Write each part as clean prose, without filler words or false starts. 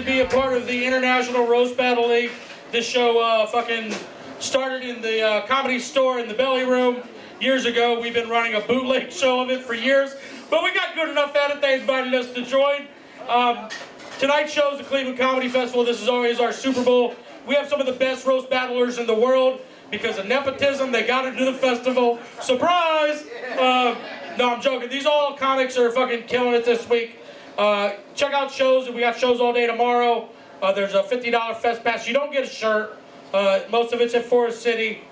to be a part of the International Roast Battle League. This show fucking started in the Comedy Store in the Belly Room years ago. We've been running a bootleg show of it for years, but we got good enough at it, they invited us to join. Tonight's show is the Cleveland Comedy Festival. This is always our Super Bowl. We have some of the best roast battlers in the world. Because of nepotism, they got to do the festival. Surprise! No, I'm joking. These all comics are fucking killing it this week. Check out shows. We got shows all day tomorrow. There's a $50 Fest Pass. You don't get a shirt. Most of it's at Forest City.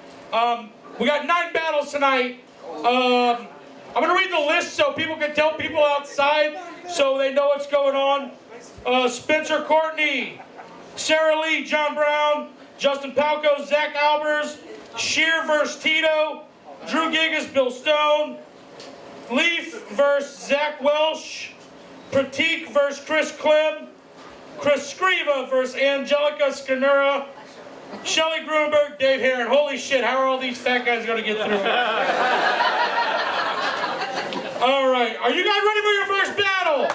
We got 9 battles tonight. I'm going to read the list so people can tell people outside so they know what's going on. Spencer Cortney, SaraLee, John Brown, Justin Palko, Zach Albers, Sheer vs. Tito, Drew Gigis, Bill Stone, Leif vs. Zach Welch, Prateek vs. Clem, Scriva vs. Angelica, Scannura, Shelley, Gruenburg, Dave Herron. Holy shit, how are all these fat guys going to get through it? All right, are you guys ready for your first battle?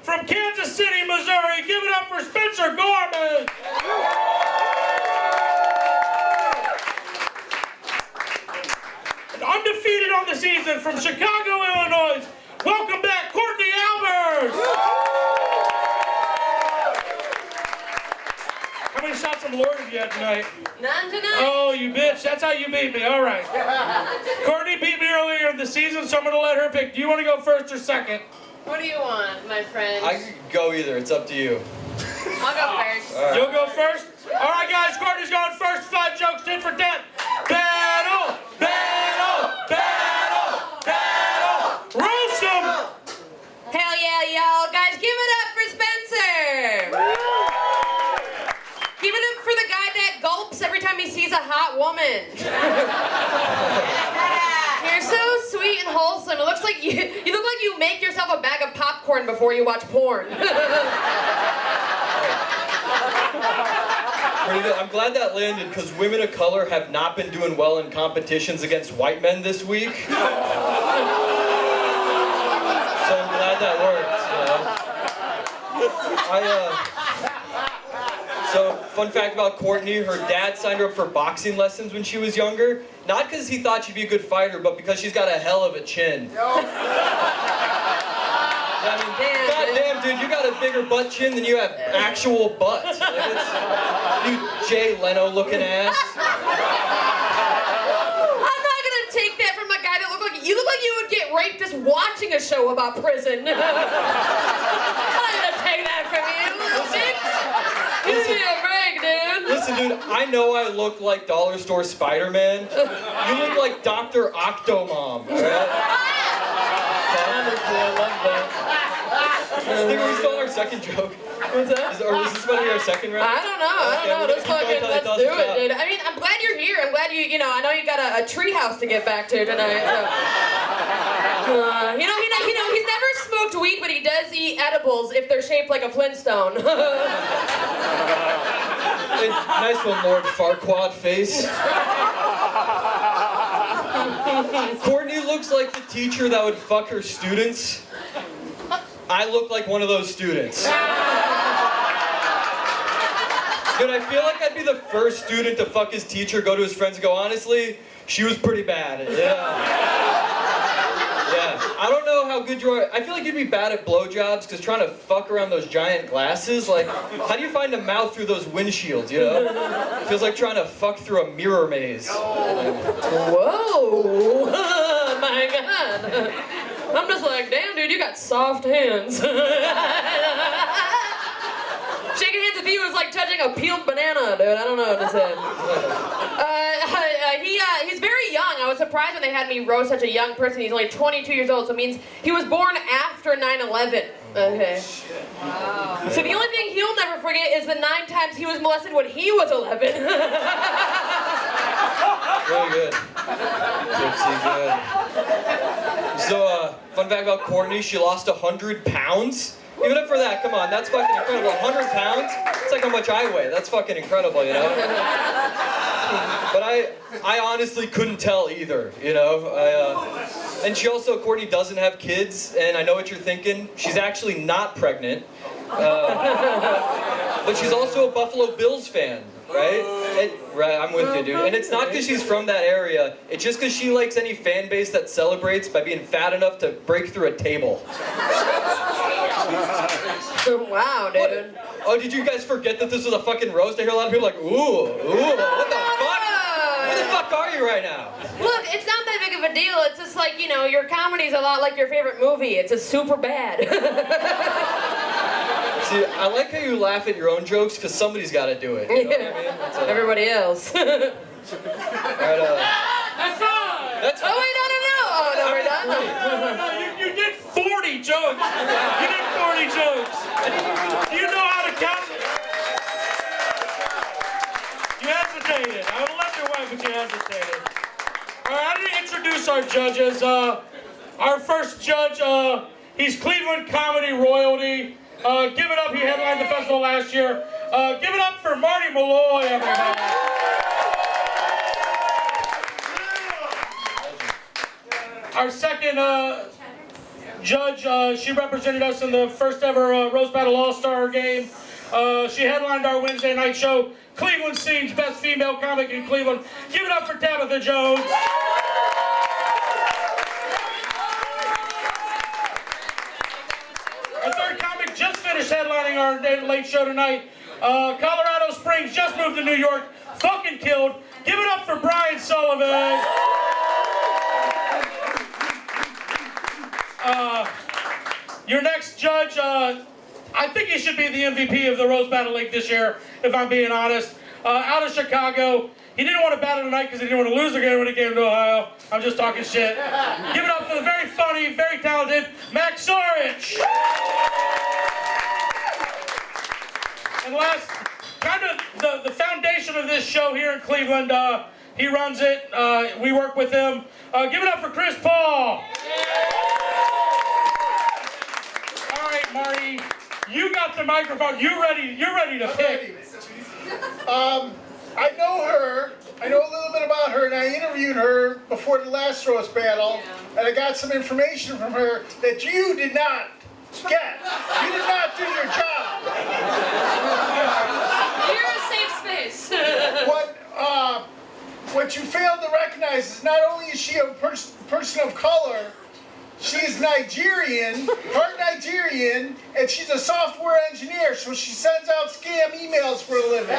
From Kansas City, Missouri, give it up for Spencer Gorman. And undefeated on the season from Chicago, Illinois. Welcome back, Courtney Albers. How many shots of Lord have you had tonight? None tonight. Oh, you bitch. That's how you beat me. All right. Courtney beat me earlier in the season, so I'm going to let her pick. Do you want to go first or second? What do you want, my friend? I could go either. It's up to you. I'll go first. Right. You'll go first? All right, guys. Courtney's going first. 5 jokes, 10 for 10. Battle! Battle! Battle! Battle! Roast 'em! Hell yeah, y'all. Guys, give it up for Spencer. Give it up for the guy that gulps every time he sees a hot woman. You're so sweet and wholesome. It looks like you look like you make yourself a bag of popcorn before you watch porn. Pretty good. I'm glad that landed because women of color have not been doing well in competitions against white men this week. So I'm glad that worked. So, fun fact about Courtney, her dad signed her up for boxing lessons when she was younger. Not because he thought she'd be a good fighter, but because she's got a hell of a chin. I mean, goddamn, dude, you got a bigger butt chin than you have actual butt. Like, you Jay Leno looking ass. I'm not gonna take that from a guy that look like you would get raped just watching a show about prison. I'm not gonna take that from you, little bitch. Give me a break, dude. Listen, dude, I know I look like Dollar Store Spider-Man. You look like Dr. Octomom, right? I love that. I think we're still on our second joke. What's that? Or is this going to be our second round? I don't know. Let's do it, dude. I mean, I'm glad you're here. I'm glad I know you got a tree house to get back to tonight. So. He's never smoked weed, but he does eat edibles if they're shaped like a Flintstone. Nice one, Lord Farquaad face. Courtney looks like the teacher that would fuck her students. I look like one of those students. Dude, I feel like I'd be the first student to fuck his teacher, go to his friends and go, honestly, she was pretty bad. Yeah, I don't know how good you are. I feel like you'd be bad at blowjobs because trying to fuck around those giant glasses, like, how do you find a mouth through those windshields, you know? It feels like trying to fuck through a mirror maze. Whoa! My God! I'm just like, damn, dude, you got soft hands. Shaking hands with you is like touching a peeled banana, dude. I don't know what to say. He's very young. I was surprised when they had me roast such a young person. He's only 22 years old, so it means he was born after 9/11. Okay. Wow. So the only thing he'll never forget is the 9 times he was molested when he was 11. Really good. Good. So, fun fact about Courtney, she lost 100 pounds Give it up for that, come on, that's fucking incredible. 100 pounds? It's like how much I weigh, that's fucking incredible, you know? But I honestly couldn't tell either, you know? And she also, Cortney doesn't have kids, and I know what you're thinking. She's actually not pregnant. But she's also a Buffalo Bills fan, right? Right, I'm with you, dude. And it's not because she's from that area. It's just because she likes any fan base that celebrates by being fat enough to break through a table. Wow, dude. What? Oh, did you guys forget that this was a fucking roast? I hear a lot of people like, ooh, what the fuck? Where the fuck are you right now? Look, it's not that big of a deal. It's just like, you know, your comedy's a lot like your favorite movie. It's just super bad. See, I like how you laugh at your own jokes because somebody's got to do it. You know what I mean? Everybody else. All right, That's fine. that's Oh, wait, no. Oh, no, we're done. No, you did 40 jokes. You did 40 jokes. Do you know how to count? You hesitated. I would have left your wife, but you hesitated. All right, I'm going to introduce our judges. Our first judge, he's Cleveland comedy royalty. Give it up, he headlined the festival last year. Give it up for Marty Malloy, everybody. Our second judge, she represented us in the first ever Rose Battle All-Star game. She headlined our Wednesday night show, Cleveland Scene's Best Female Comic in Cleveland. Give it up for Tabitha Jones. Our third comic just finished headlining our late show tonight. Colorado Springs, just moved to New York, fucking killed. Give it up for Brian Sullivan. Your next judge, I think he should be the MVP of the Rose Battle League this year, if I'm being honest. Out of Chicago. He didn't want to battle tonight because he didn't want to lose again when he came to Ohio. I'm just talking shit. Give it up for the very funny, very talented Max Sorich. And last, kind of the foundation of this show here in Cleveland, he runs it. We work with him. Give it up for Chris Paugh. All right, Marty, you got the microphone. You're ready to pick. I know her. I know a little bit about her, and I interviewed her before the last roast battle, and I got some information from her that you did not get. You did not do your job. You're a safe space. What you failed to recognize is not only is she a person of color, she is Nigerian, part Nigerian, and she's a software engineer, so she sends out scam emails for a living.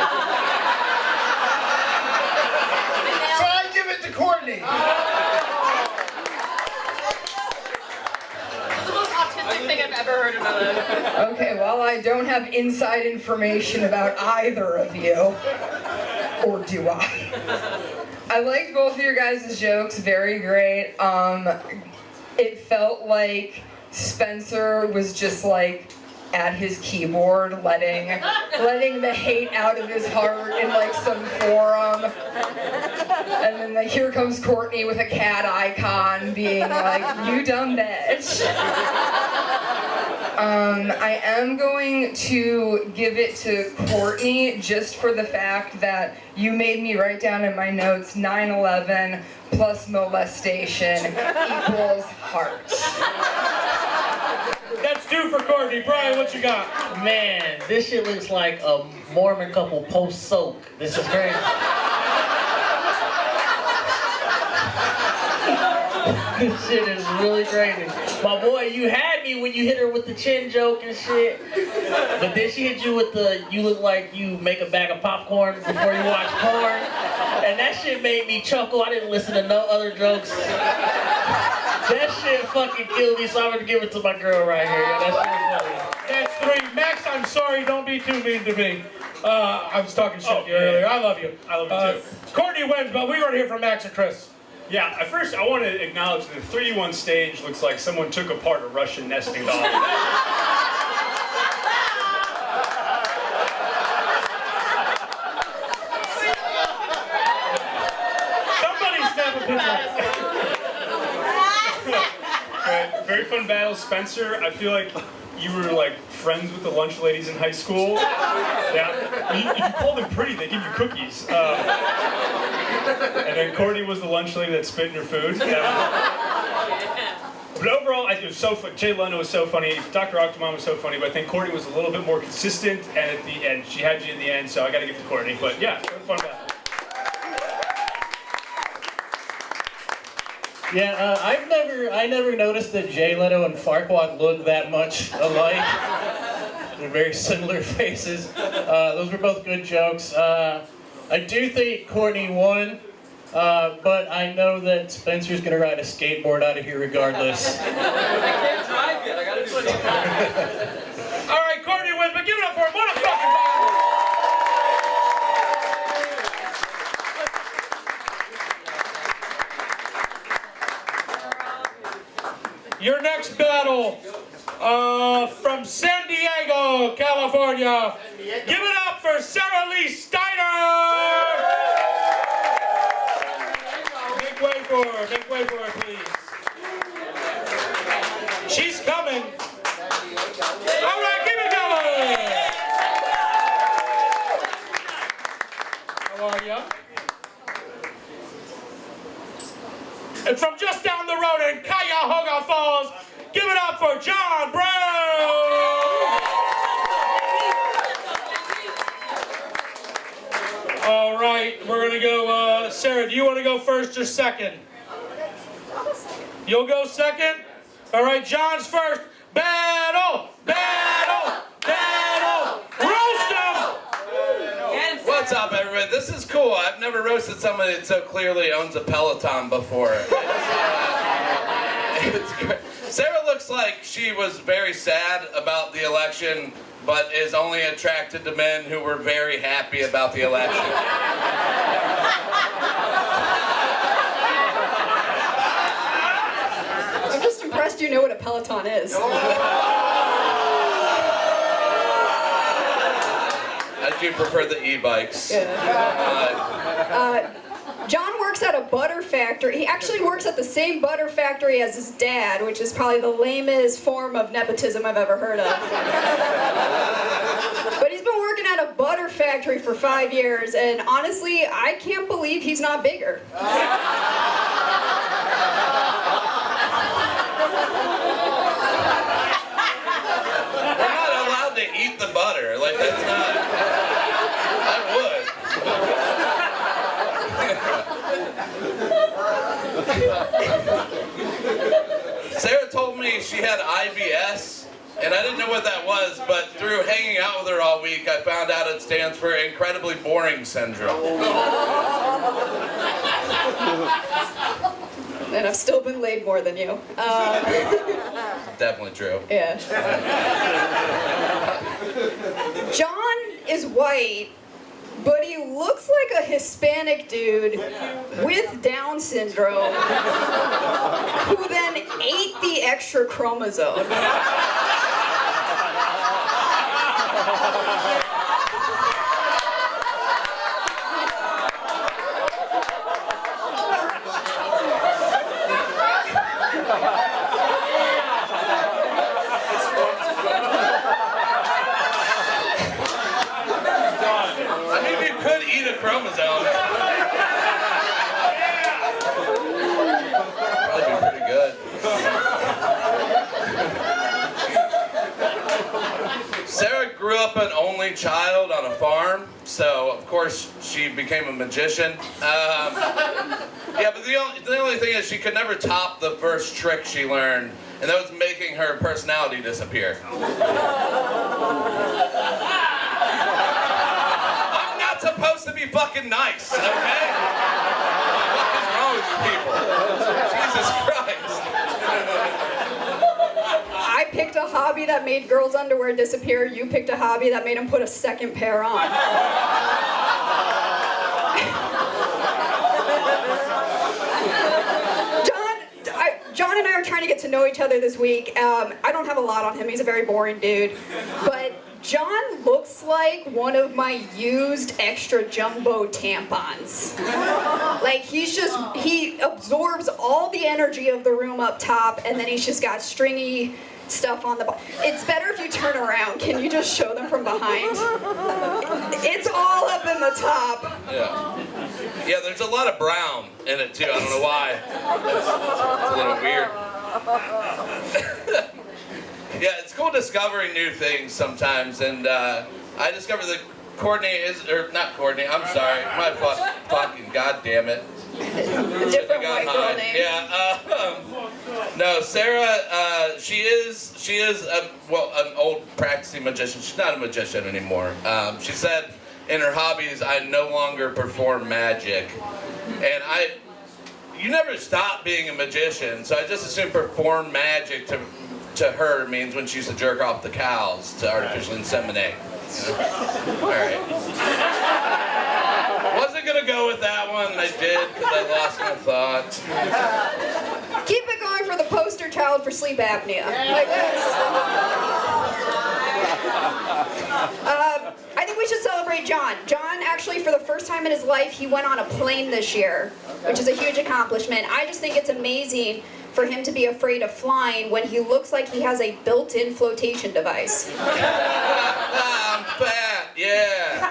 So I give it to Cortney. The most autistic thing I've ever heard in my life. Okay, well, I don't have inside information about either of you. Or do I? I liked both of your guys' jokes, very great. It felt like Spencer was just like at his keyboard letting the hate out of his heart in like some forum. And then like, here comes Cortney with a cat icon being like, you dumb bitch. I am going to give it to Cortney just for the fact that you made me write down in my notes 9/11 plus molestation equals heart. That's due for Cortney. Brian, what you got? Man, this shit looks like a Mormon couple post-soak. This is great. This shit is really crazy. My boy, you had me when you hit her with the chin joke and shit. But then she hit you with the, you look like you make a bag of popcorn before you watch porn. And that shit made me chuckle. I didn't listen to no other jokes. That shit fucking killed me, so I'm gonna give it to my girl right here. That shit was funny. That's 3. Max, I'm sorry. Don't be too mean to me. I was talking shit to you earlier. I love you. I love you too. Courtney wins, but we want to hear from Max and Chris. Yeah, at first I want to acknowledge the 3-1 stage looks like someone took apart a Russian nesting doll. Somebody snap a picture. Very fun battle, Spencer. I feel like you were like friends with the lunch ladies in high school. Yeah. If you called them pretty, they give you cookies. And then Cortney was the lunch lady that spit in your food. Yeah. But overall, it was so fun. Jay Leno was so funny. Dr. Octomom was so funny. But I think Cortney was a little bit more consistent. And at the end, she had you in the end. So I got to give it to Cortney. But yeah, it was fun battle. Yeah, I never noticed that Jay Leno and Farquaad look that much alike. They're very similar faces. Those were both good jokes. I do think Cortney won, but I know that Spencer's gonna ride a skateboard out of here regardless. I can't drive yet. I gotta do something. All right, Cortney wins, but give it up for him. What a fucking battle! Your next battle from San Diego, California. Give it up for SaraLee Steiner! Make way for her. Make way for her, please. She's coming. All right, keep it going. How are you? And from just down the road in Cuyahoga Falls, give it up for John Brown! All right, we're gonna go, Sarah, do you want to go first or second? You'll go second? All right, John's first. Battle! Battle! Battle! Roast him! What's up, everybody? This is cool. I've never roasted somebody that so clearly owns a Peloton before. It's great. Sarah looks like she was very sad about the election, but is only attracted to men who were very happy about the election. I'm just impressed you know what a Peloton is. I do prefer the e-bikes. John works at a butter factory. He actually works at the same butter factory as his dad, which is probably the lamest form of nepotism I've ever heard of. But he's been working at a butter factory for 5 years, and honestly, I can't believe he's not bigger. We're not allowed to eat the butter. Like, that's not... I would. Sarah told me she had IBS, and I didn't know what that was, but through hanging out with her all week, I found out it stands for Incredibly Boring Syndrome. And I've still been laid more than you. Definitely true. Yeah. John is white, but he looks like a Hispanic dude with Down syndrome who then ate the extra chromosome. Chromosome. Probably be pretty good. Sarah grew up an only child on a farm, so of course she became a magician. Yeah, but the only thing is she could never top the first trick she learned, and that was making her personality disappear. Supposed to be fucking nice, okay? What is wrong with you people? Jesus Christ. I picked a hobby that made girls' underwear disappear. You picked a hobby that made them put a second pair on. John and I are trying to get to know each other this week. I don't have a lot on him. He's a very boring dude. But John looks like one of my used extra jumbo tampons. Like he absorbs all the energy of the room up top, and then he's just got stringy stuff on the ball. It's better if you turn around. Can you just show them from behind? It's all up in the top. Yeah. Yeah, there's a lot of brown in it too. I don't know why. It's a little weird. Yeah, it's cool discovering new things sometimes, and I discovered that Cortney not Courtney, I'm sorry, my fucking goddamn it. Different white girl name. Yeah, no, Sarah, she is an old practicing magician. She's not a magician anymore. She said in her hobbies, I no longer perform magic. And you never stop being a magician, so I just assume perform magic to her means when she used to jerk off the cows to artificially inseminate. Alright. Wasn't gonna go with that one, and I did because I lost my thought. Keep it going for the poster child for sleep apnea. Like this. I think we should celebrate John. John, actually, for the first time in his life, he went on a plane this year, which is a huge accomplishment. I just think it's amazing for him to be afraid of flying when he looks like he has a built-in flotation device. I'm fat, yeah.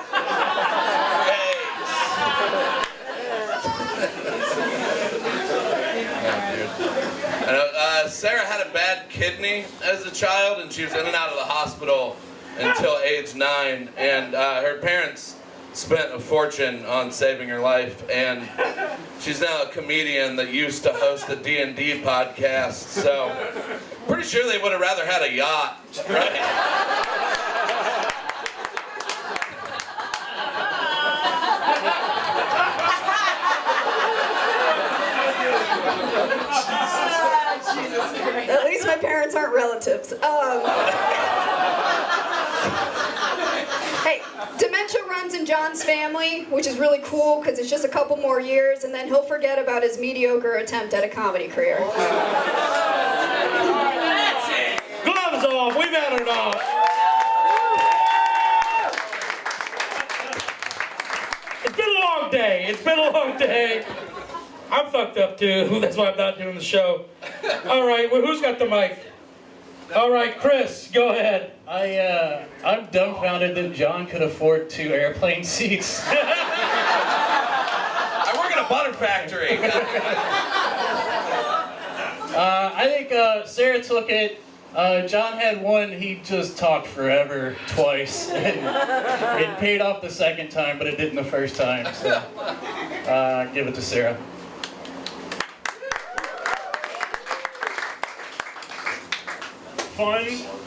Sarah had a bad kidney as a child, and she was in and out of the hospital until age 9, and her parents spent a fortune on saving her life, and she's now a comedian that used to host a D&D podcast, so pretty sure they would have rather had a yacht, right? At least my parents aren't relatives. Hey, dementia runs in John's family, which is really cool because it's just a couple more years, and then he'll forget about his mediocre attempt at a comedy career. Gloves off, we've had it off. It's been a long day. It's been a long day. I'm fucked up too. That's why I'm not doing the show. All right, well, who's got the mic? All right, Chris, go ahead. I'm dumbfounded that John could afford 2 airplane seats. I work in a butter factory. I think Sarah took it. John had one, he just talked forever, twice. It paid off the second time, but it didn't the first time. So give it to Sarah.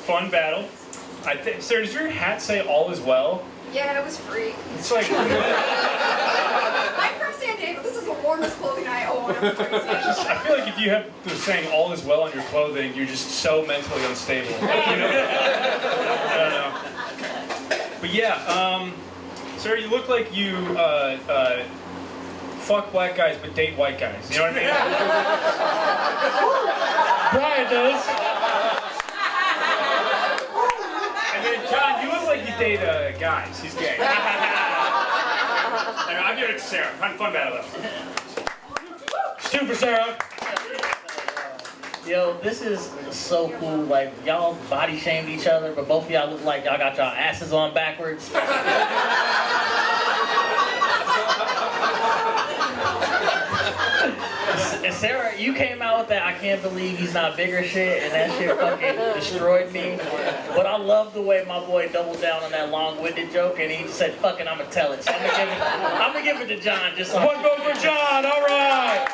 Fun battle. Sarah, does your hat say all is well? Yeah, it was free. It's like... I'm from San Diego. This is the warmest clothing I own. I'm crazy. I feel like if you have the saying all is well on your clothing, you're just so mentally unstable. You know? I don't know. But yeah, Sarah, you look like you fuck black guys but date white guys. You know what I mean? Brian does. And then John, you look like you date guys. He's gay. Anyway, I'll give it to Sarah. Fun battle though. 2 for Sarah. Yo, this is so cool. Like, y'all body shamed each other, but both of y'all look like y'all got y'all asses on backwards. And Sarah, you came out with that I can't believe he's not bigger shit, and that shit fucking destroyed me. But I love the way my boy doubled down on that long-winded joke, and he said, fuck it, I'm gonna tell it. So I'm gonna give it to John, just like... 1 vote for John, all right.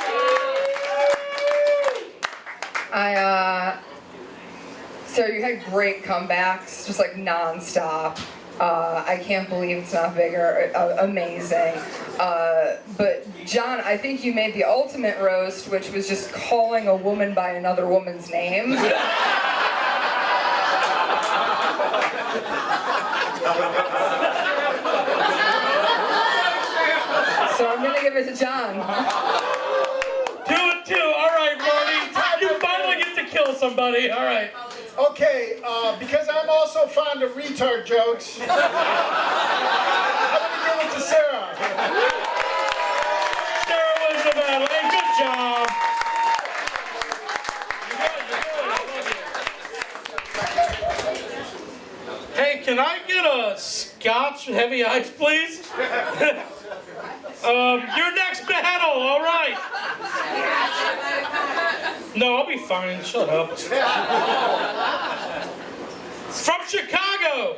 Sarah, you had great comebacks, just like non-stop. I can't believe it's not bigger. Amazing. But John, I think you made the ultimate roast, which was just calling a woman by another woman's name. So I'm gonna give it to John. 2-2. All right, Marty. You finally get to kill somebody. All right. Okay, because I'm also fond of retard jokes, I'm gonna give it to Sarah. Sarah wins the battle. Hey, good job. shots, heavy ice, please. Your next battle, all right. No, I'll be fine. Shut up. From Chicago,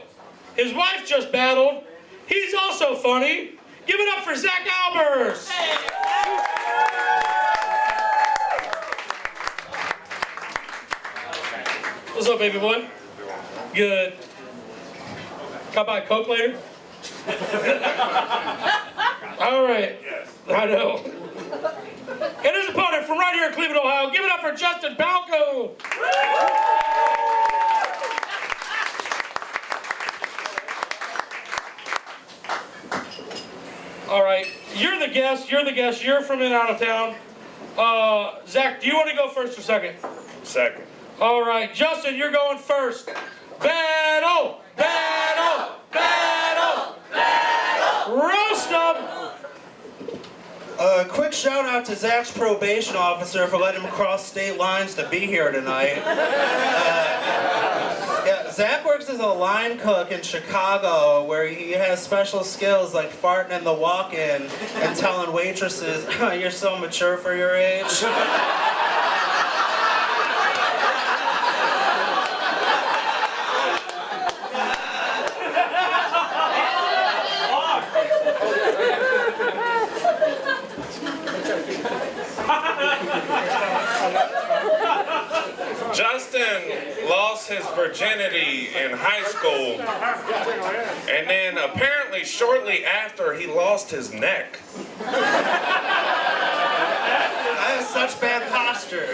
his wife just battled. He's also funny. Give it up for Zach Albers. What's up, baby boy? Good. Can I buy a Coke later? All right. I know. And his opponent from right here in Cleveland, Ohio, give it up for Justin Palko. All right, you're the guest. You're from in out of town. Zach, do you want to go first or second? Second. All right, Justin, you're going first. Battle! Battle! Battle! Battle! Roast 'em! Quick shout out to Zach's probation officer for letting him cross state lines to be here tonight. Yeah, Zach works as a line cook in Chicago where he has special skills like farting in the walk-in and telling waitresses, "You're so mature for your age." Justin lost his virginity in high school, and then apparently shortly after he lost his neck. I have such bad posture.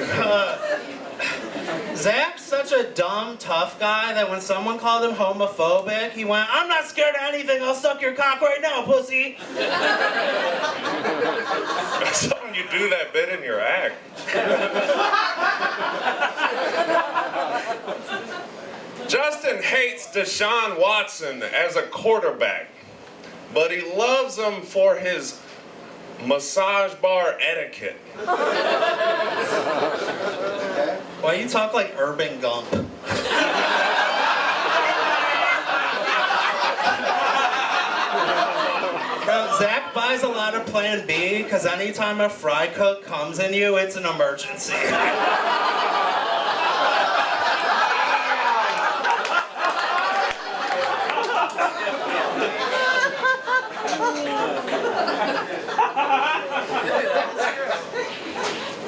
Zach's such a dumb, tough guy that when someone called him homophobic, he went, "I'm not scared of anything, I'll suck your cock right now, pussy." That's something you do that bit in your act. Justin hates Deshaun Watson as a quarterback, but he loves him for his massage bar etiquette. Why you talk like Urban Gump? Bro, Zach buys a lot of Plan B because anytime a fry cook comes in you, it's an emergency.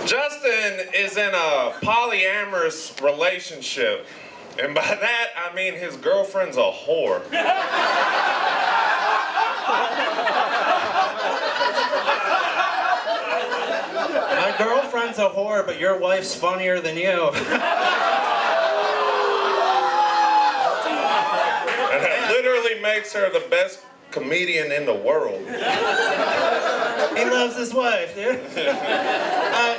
Justin is in a polyamorous relationship, and by that I mean his girlfriend's a whore. My girlfriend's a whore, but your wife's funnier than you. And that literally makes her the best comedian in the world. He loves his wife, dude.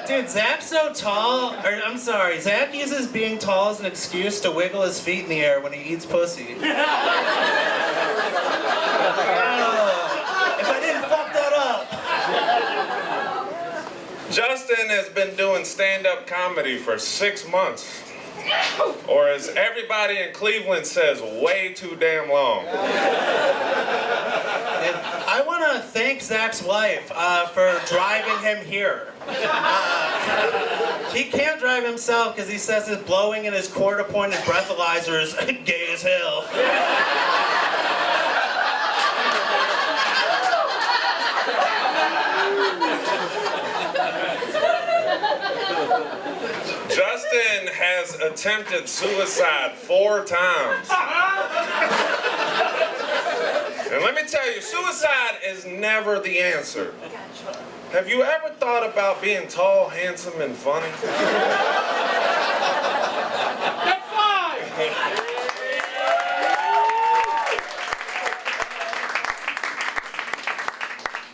Dude, Zach's so tall, Zach uses being tall as an excuse to wiggle his feet in the air when he eats pussy. If I didn't fuck that up. Justin has been doing stand-up comedy for 6 months. Or as everybody in Cleveland says, way too damn long. I want to thank Zach's wife for driving him here. He can't drive himself because he says his blowing in his quarter-pointed breathalyzer is gay as hell. Justin has attempted suicide 4 times. And let me tell you, suicide is never the answer. Have you ever thought about being tall, handsome, and funny?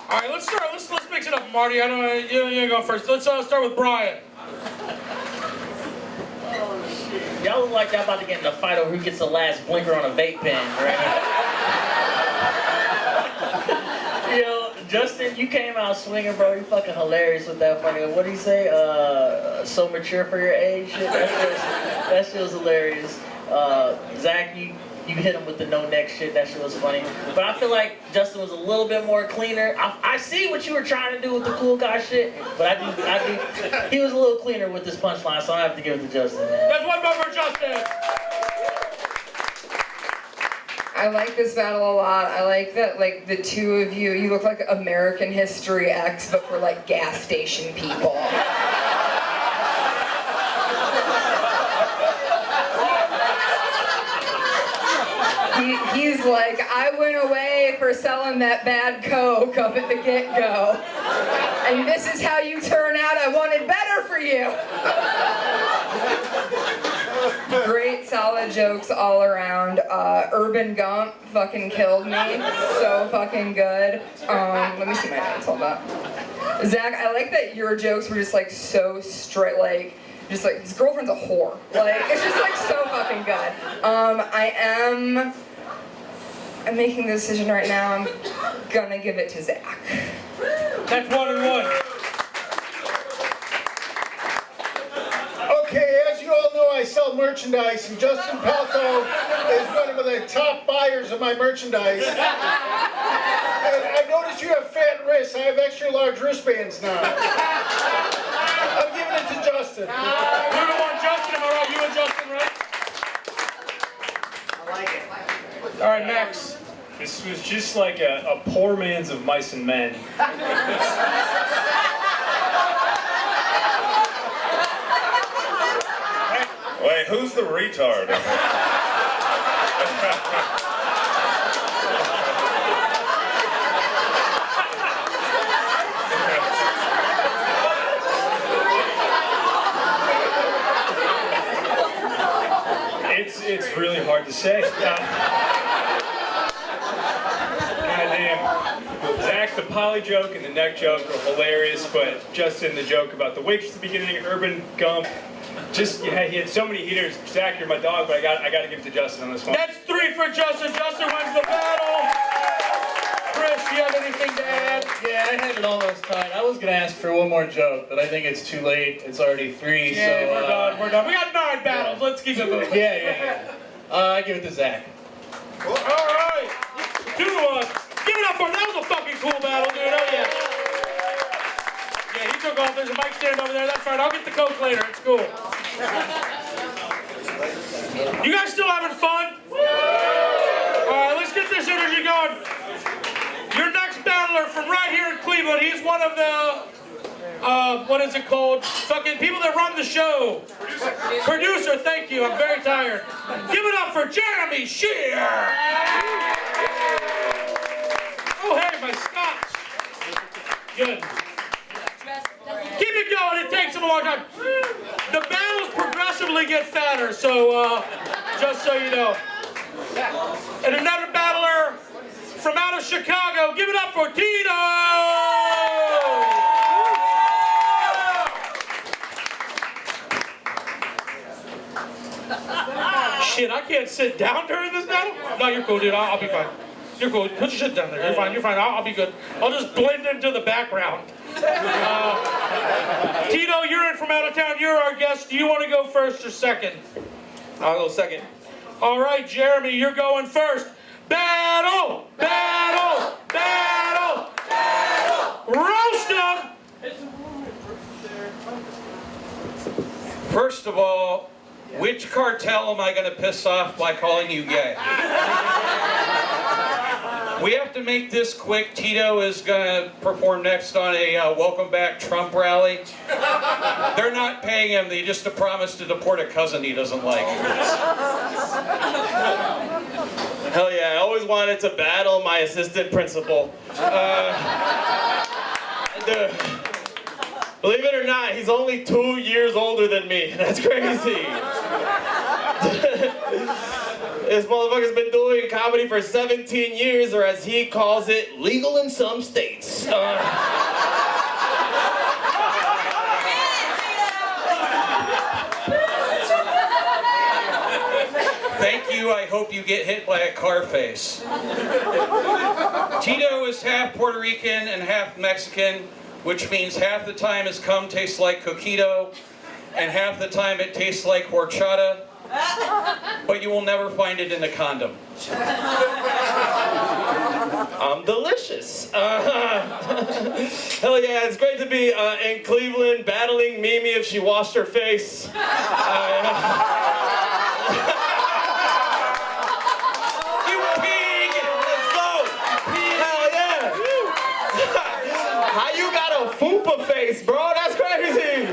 All right, let's start. Let's mix it up, Marty. I know you go first. Let's start with Brian. Y'all look like y'all about to get in a fight over who gets the last blinker on a vape pen, right? Yo, Justin, you came out swinging, bro. You fucking hilarious with that fucking, what do you say? So mature for your age shit? That shit was hilarious. Zach, you you hit him with the no neck shit. That shit was funny. But I feel like Justin was a little bit more cleaner. I see what you were trying to do with the cool guy shit, but I do. He was a little cleaner with this punchline, so I have to give it to Justin, man. That's one vote for Justin. I like this battle a lot. I like that, like, the two of you look like American History X, but for, like, gas station people. He's like, I went away for selling that bad coke up at the get-go. And this is how you turn out. I wanted better for you. Great, solid jokes all around. Urban Gump fucking killed me. So fucking good. Let me see my notes, hold up. Zach, I like that your jokes were just like so straight, like, just like, his girlfriend's a whore. Like, it's just like so fucking good. I'm making the decision right now. I'm gonna give it to Zach. That's 1-1. Okay, as you all know, I sell merchandise, and Justin Palko is one of the top buyers of my merchandise. And I noticed you have fat wrists. I have extra large wristbands now. I'm giving it to Justin. You're the one, Justin. Am I right? You and Justin, right? I like it. All right, Max. This was just like a poor man's of mice and men. Wait, who's the retard? It's really hard to say. Goddamn. Zach, the poly joke and the neck joke are hilarious, but Justin, the joke about the waitress at the beginning, Urban Gump, just, yeah, he had so many heaters. Zach, you're my dog, but I got to give it to Justin on this one. That's 3 for Justin. Justin wins the battle. Chris, do you have anything to add? Yeah, I had it almost tied. I was gonna ask for one more joke, but I think it's too late. It's already 3, Yeah, so... we're done. We got 9 battles. Let's keep it moving. Yeah. I give it to Zach. All right. 2-1. Give it up for him. That was a fucking cool battle, dude. Oh, yeah. Yeah, he took off. There's a mic stand over there. That's fine. I'll get the coke later. It's cool. You guys still having fun? All right, let's get this energy going. Your next battler from right here in Cleveland, he's one of the, what is it called? Fucking people that run the show. Producer, thank you. I'm very tired. Give it up for Jeremy Shear. Oh, hey, my scotch. Good. Keep it going. It takes him a long time. The battles progressively get fatter, so just so you know. And another battler from out of Chicago, give it up for Tito! Shit, I can't sit down during this battle? No, you're cool, dude. I'll be fine. You're cool. Put your shit down there. You're fine. You're fine. I'll be good. I'll just blend into the background. Tito, you're in from out of town. You're our guest. Do you want to go first or second? I'll go second. All right, Jeremy, you're going first. Battle! Battle! Battle! Battle! Roast him! First of all, which cartel am I going to piss off by calling you gay? We have to make this quick. Tito is going to perform next on a Welcome Back Trump rally. They're not paying him. They just promised to deport a cousin he doesn't like. Hell yeah, I always wanted to battle my assistant principal. Believe it or not, he's only 2 years older than me. That's crazy. This motherfucker's been doing comedy for 17 years, or as he calls it, legal in some states. Thank you. I hope you get hit by a car face. Tito is half Puerto Rican and half Mexican, which means half the time his cum tastes like coquito, and half the time it tastes like horchata. but you will never find it in a condom. I'm delicious. Hell yeah, it's great to be in Cleveland battling Mimi if she washed her face. You pig! Let's go! Hell yeah! How you got a fupa face, bro? That's crazy!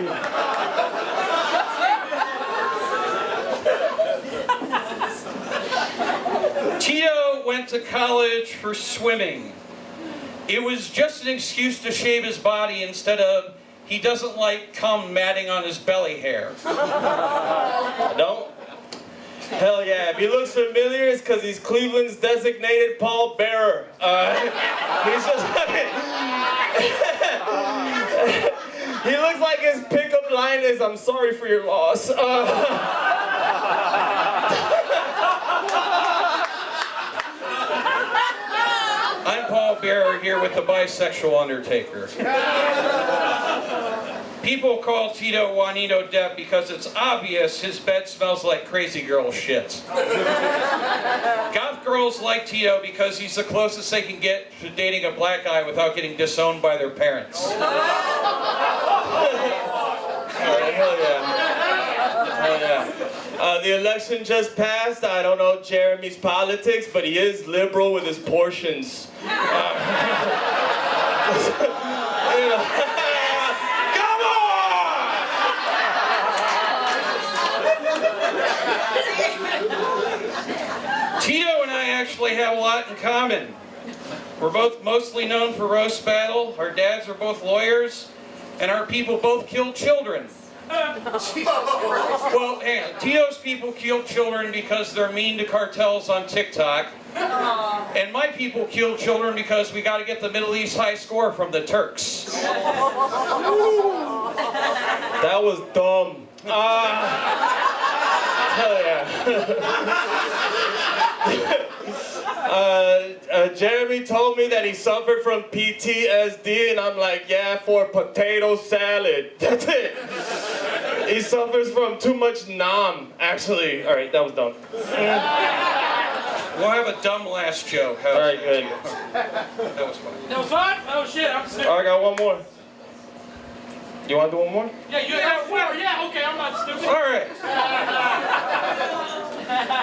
Tito went to college for swimming. It was just an excuse to shave his body instead of he doesn't like cum matting on his belly hair. I don't? Hell yeah, if he looks familiar, it's because he's Cleveland's designated pallbearer. He's just like... He looks like his pickup line is, "I'm sorry for your loss." I'm Paul Bearer here with the bisexual Undertaker. People call Tito Juanito Depp because it's obvious his bed smells like crazy girl shit. Goth girls like Tito because he's the closest they can get to dating a black guy without getting disowned by their parents. Hell yeah. Hell yeah. The election just passed. I don't know Jeremy's politics, but he is liberal with his portions. Come on! Tito and I actually have a lot in common. We're both mostly known for roast battle, our dads are both lawyers, and our people both kill children. Well, hey, Tito's people kill children because they're mean to cartels on TikTok. And my people kill children because we got to get the Middle East high score from the Turks. That was dumb. Hell yeah. Jeremy told me that he suffered from PTSD, and I'm like, yeah, for potato salad. That's it. He suffers from too much nam, actually. All right, that was dumb. We'll have a dumb last joke. All right, good. That was fun. That was fun? Oh shit, I'm sick. I got one more. You want to do one more? Yeah, you got four. Yeah, okay, I'm not stupid. All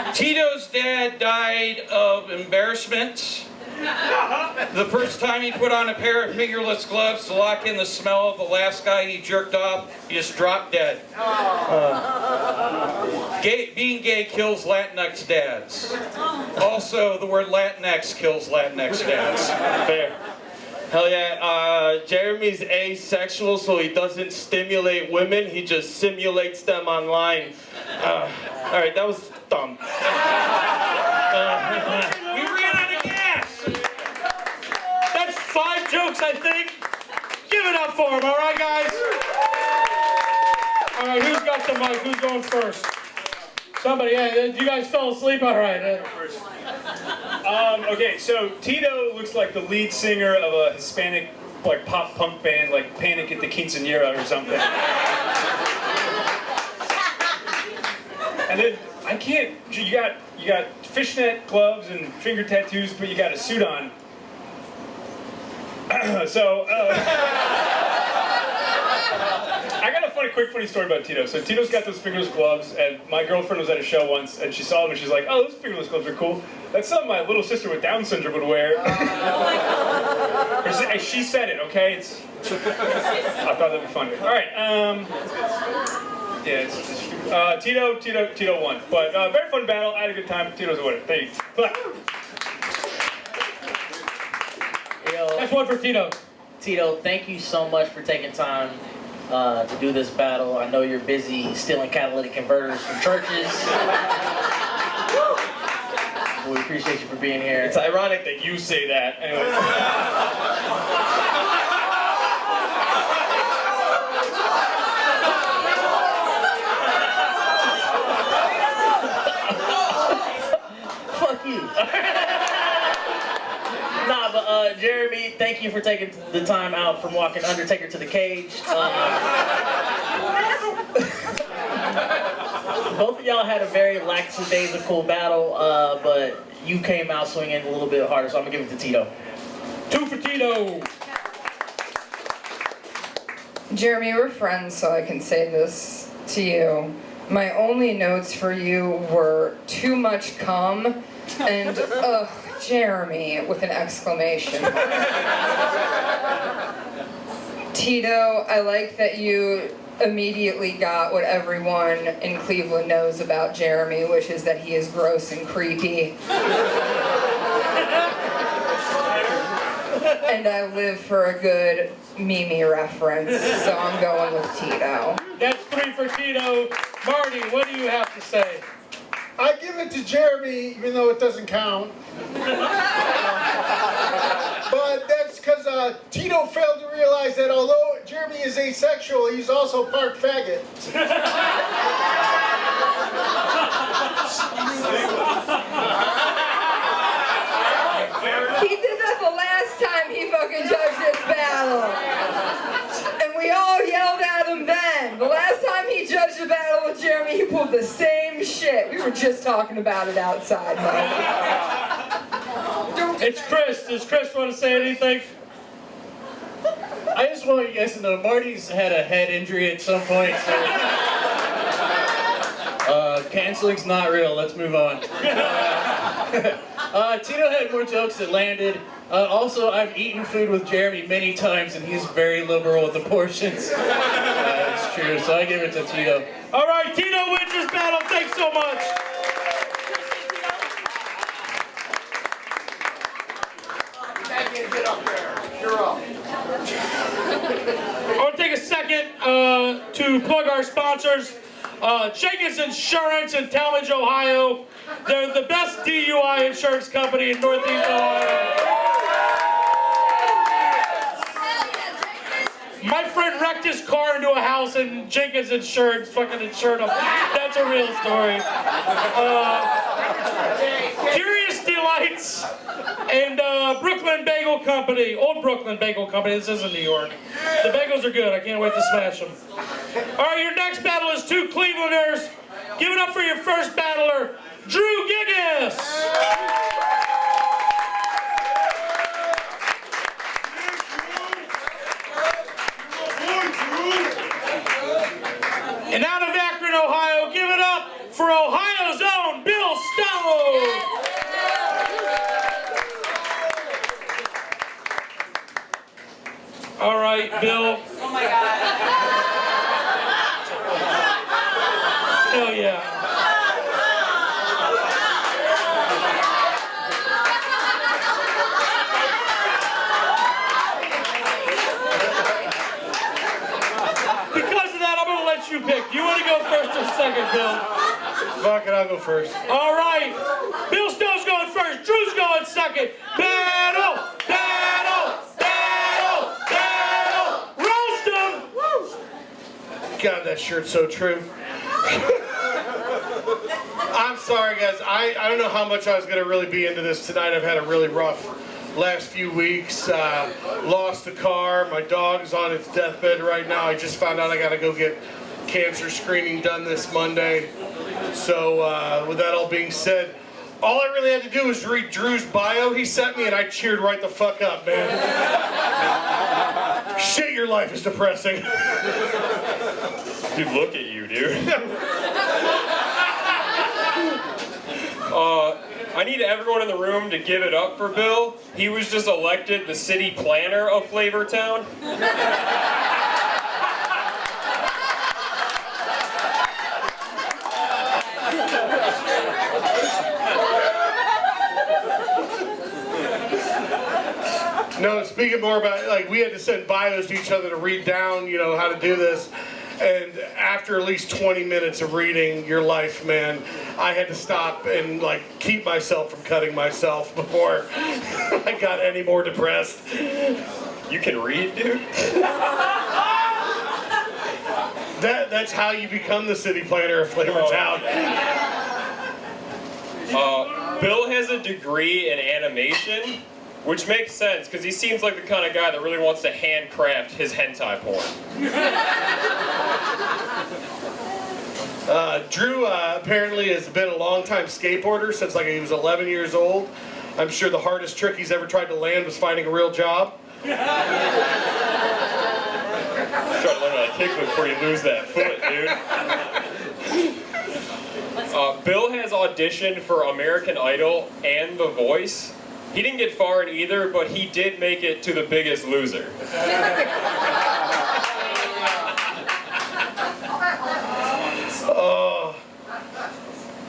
right. Tito's dad died of embarrassment. The first time he put on a pair of fingerless gloves to lock in the smell of the last guy he jerked off, he just dropped dead. Being gay kills Latinx dads. Also, the word Latinx kills Latinx dads. Fair. Hell yeah, Jeremy's asexual, so he doesn't stimulate women, he just simulates them online. Alright, that was dumb. We ran out of gas! That's 5 jokes, I think. Give it up for him, alright guys? Alright, who's got the mic? Who's going first? Somebody, hey, you guys fell asleep? Alright. Okay, so Tito looks like the lead singer of a Hispanic like pop punk band, like Panic at the Quinceañera or something. And then I can't. You got fishnet gloves and finger tattoos, but you got a suit on. So I got a quick funny story about Tito. So Tito's got those fingerless gloves, and my girlfriend was at a show once, and she saw them, and she's like, "Oh, those fingerless gloves are cool. That's something my little sister with Down syndrome would wear." And she said it, okay? I thought that'd be funny. All right. Yeah, it's Tito won, but very fun battle. I had a good time. Tito's a winner. Thank you. Clap. That's one for Tito. Tito, thank you so much for taking time to do this battle. I know you're busy stealing catalytic converters from churches. We appreciate you for being here. It's ironic that you say that. Anyway. Fuck you. Nah, but Jeremy, thank you for taking the time out from walking Undertaker to the cage. Both of y'all had a very lackadaisical battle, but you came out swinging a little bit harder, so I'm gonna give it to Tito. 2 for Tito. Jeremy, we're friends, so I can say this to you. My only notes for you were too much cum and ugh, Jeremy, with an exclamation. Tito, I like that you immediately got what everyone in Cleveland knows about Jeremy, which is that he is gross and creepy. And I live for a good Mimi reference, so I'm going with Tito. That's 3 for Tito. Marty, what do you have to say? I give it to Jeremy, even though it doesn't count. But that's because Tito failed to realize that although Jeremy is asexual, he's also part faggot. He did that the last time he fucking judged this battle. And we all yelled at him then. The last time he judged a battle with Jeremy, he pulled the same shit. We were just talking about it outside, man. It's Chris. Does Chris want to say anything? I just want you guys to know Marty's had a head injury at some point, so canceling's not real. Let's move on. Tito had more jokes that landed. Also, I've eaten food with Jeremy many times, and he's very liberal with the portions. It's true, so I give it to Tito. All right, Tito wins this battle. Thanks so much. Get up there. You're up. I want to take a second to plug our sponsors. Gigis Insurance in Talmadge, Ohio. They're the best DUI insurance company in Northeast Ohio. My friend wrecked his car into a house and Jenkins Insurance fucking insured him. That's a real story. Curious Delights and Brooklyn Bagel Company. Old Brooklyn Bagel Company. This isn't New York. The bagels are good. I can't wait to smash them. All right, your next battle is 2 Clevelanders. Give it up for your first battler, Drew Gigis. And out of Akron, Ohio, give it up for Ohio's own Bill Stone. All right, Bill. Oh my God. Hell yeah. Because of that, I'm gonna let you pick. Do you want to go first or second, Bill? Fuck it, I'll go first. All right. Bill Stone's going first. Drew's going second. Battle! Battle! Battle! Battle! Roast 'em! God, that shirt's so true. I'm sorry, guys. I don't know how much I was going to really be into this tonight. I've had a really rough last few weeks. Lost a car. My dog's on its deathbed right now. I just found out I got to go get cancer screening done this Monday. So with that all being said, all I really had to do was read Drew's bio he sent me, and I cheered right the fuck up, man. Shit, your life is depressing. Dude, look at you, dude. I need everyone in the room to give it up for Bill. He was just elected the city planner of Flavortown. No, speaking more about, like, we had to send bios to each other to read down, you know, how to do this. And after at least 20 minutes of reading your life, man, I had to stop and, like, keep myself from cutting myself before I got any more depressed. You can read, dude? That's how you become the city planner of Flavortown. Bill has a degree in animation, which makes sense, because he seems like the kind of guy that really wants to handcraft his hentai porn. Drew apparently has been a long-time skateboarder since like he was 11 years old. I'm sure the hardest trick he's ever tried to land was finding a real job. Try to learn how to kickflip before you lose that foot, dude. Bill has auditioned for American Idol and The Voice. He didn't get far in either, but he did make it to The Biggest Loser.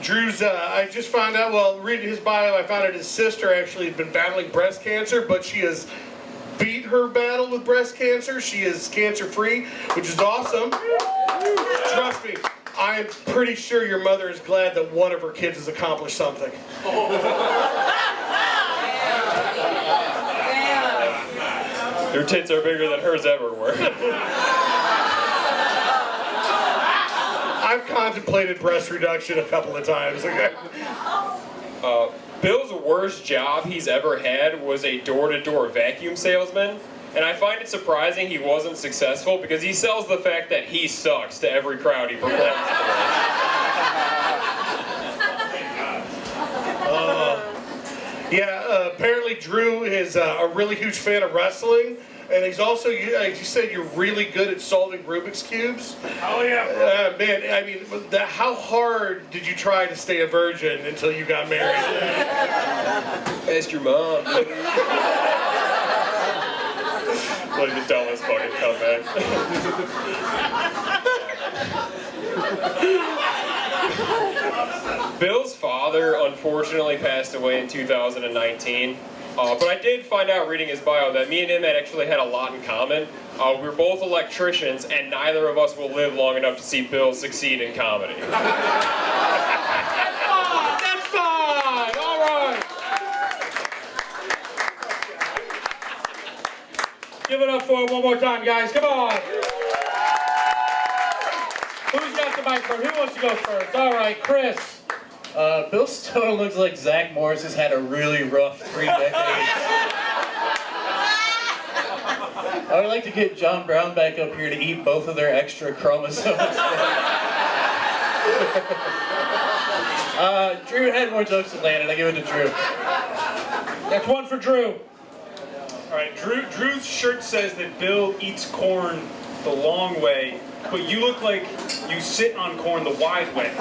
Drew's, I just found out, well, reading his bio, I found out his sister actually had been battling breast cancer, but she has beat her battle with breast cancer. She is cancer-free, which is awesome. Trust me, I am pretty sure your mother is glad that one of her kids has accomplished something. Your tits are bigger than hers ever were. I've contemplated breast reduction a couple of times. Bill's worst job he's ever had was a door-to-door vacuum salesman, and I find it surprising he wasn't successful because he sells the fact that he sucks to every crowd he performs for. Apparently Drew is a really huge fan of wrestling, and he's also, like you said, you're really good at solving Rubik's Cubes. Oh yeah. Man, I mean, how hard did you try to stay a virgin until you got married? Ask your mom. Like the dumbest fucking comeback. Bill's father unfortunately passed away in 2019. But I did find out reading his bio that me and him had actually had a lot in common. We're both electricians, and neither of us will live long enough to see Bill succeed in comedy. That's fine! All right! Give it up for him one more time, guys. Come on! Who's got the microphone? Who wants to go first? All right, Chris. Bill Stone looks like Zach Morris has had a really rough 3 decades. I would like to get John Brown back up here to eat both of their extra chromosomes. Drew had more jokes than Landon. I give it to Drew. That's one for Drew. All right, Drew's shirt says that Bill eats corn the long way, but you look like you sit on corn the wide way.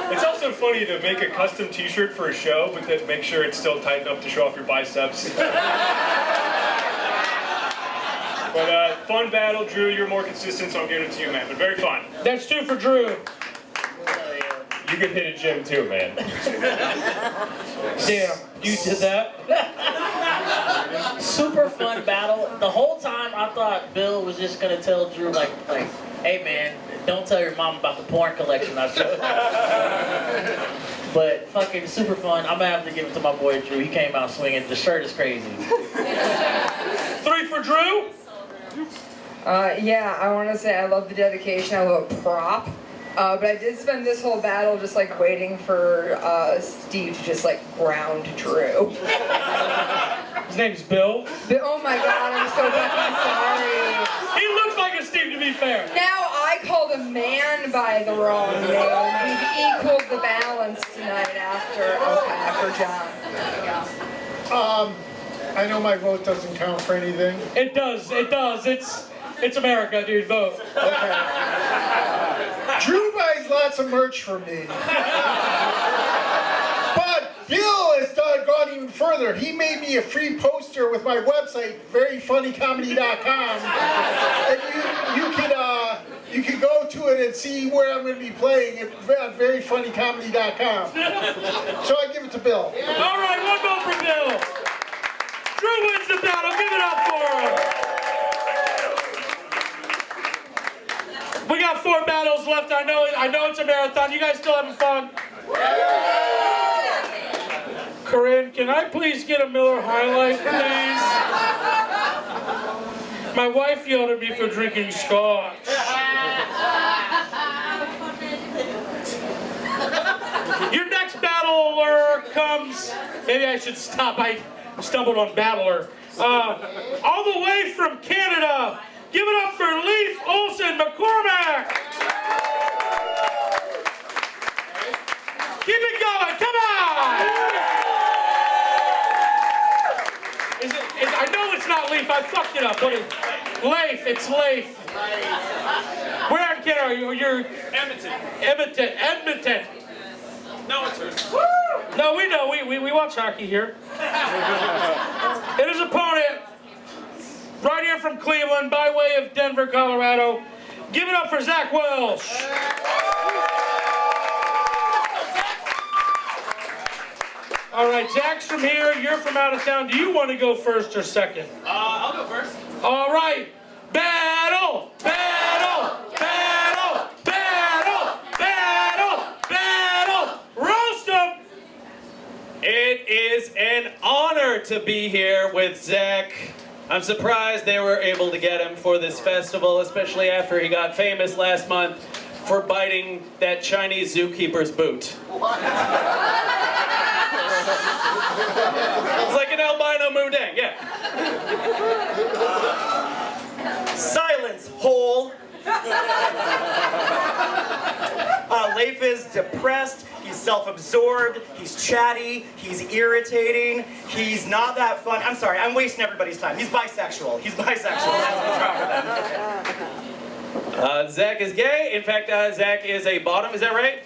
It's also funny to make a custom t-shirt for a show, but then make sure it's still tight enough to show off your biceps. But fun battle, Drew. You're more consistent, so I'm giving it to you, man. But very fun. That's 2 for Drew. You can hit a gym too, man. Damn, you did that? Super fun battle. The whole time I thought Bill was just gonna tell Drew like, hey man, don't tell your mom about the porn collection I showed. But fucking super fun. I'm gonna have to give it to my boy Drew. He came out swinging. The shirt is crazy. 3 for Drew. Yeah, I want to say I love the dedication. I love a prop. But I did spend this whole battle just like waiting for Steve to just like ground Drew. His name's Bill. Oh my god, I'm so fucking sorry. He looks like a Steve, to be fair. Now I called a man by the wrong name. We've equaled the balance tonight after John. I know my vote doesn't count for anything. It does. It's America, dude. Vote. Okay. Drew buys lots of merch from me. But Bill has gone even further. He made me a free poster with my website, veryfunnycomedy.com. And you can go to it and see where I'm going to be playing at veryfunnycomedy.com. So I give it to Bill. All right, one vote for Bill. Drew wins the battle. Give it up for him. We got 4 battles left. I know it's a marathon. You guys still having fun? Corinne, can I please get a Miller High Life, please? My wife yelled at me for drinking scotch. Your next battler comes... Maybe I should stop. I stumbled on battler. All the way from Canada. Give it up for Leif, Olsen, McCormack. Keep it going, come on! I know it's not Leif, I fucked it up. What is Leif, it's Leif. Where in Canada are you? You're Edmonton. No, it's hers. No, we know, we watch hockey here. And his opponent, right here from Cleveland, by way of Denver, Colorado. Give it up for Zach Welch. All right, Zach's from here, you're from out of town. Do you want to go first or second? I'll go first. All right, battle, battle, battle, battle, battle, battle, roast 'em! It is an honor to be here with Zach. I'm surprised they were able to get him for this festival, especially after he got famous last month for biting that Chinese zookeeper's boot. It's like an albino moondang, yeah. Silence, hole. Leif is depressed, he's self-absorbed, he's chatty, he's irritating, he's not that fun. I'm sorry, I'm wasting everybody's time. He's bisexual. That's what's wrong with him. Zach is gay. In fact, Zach is a bottom, is that right?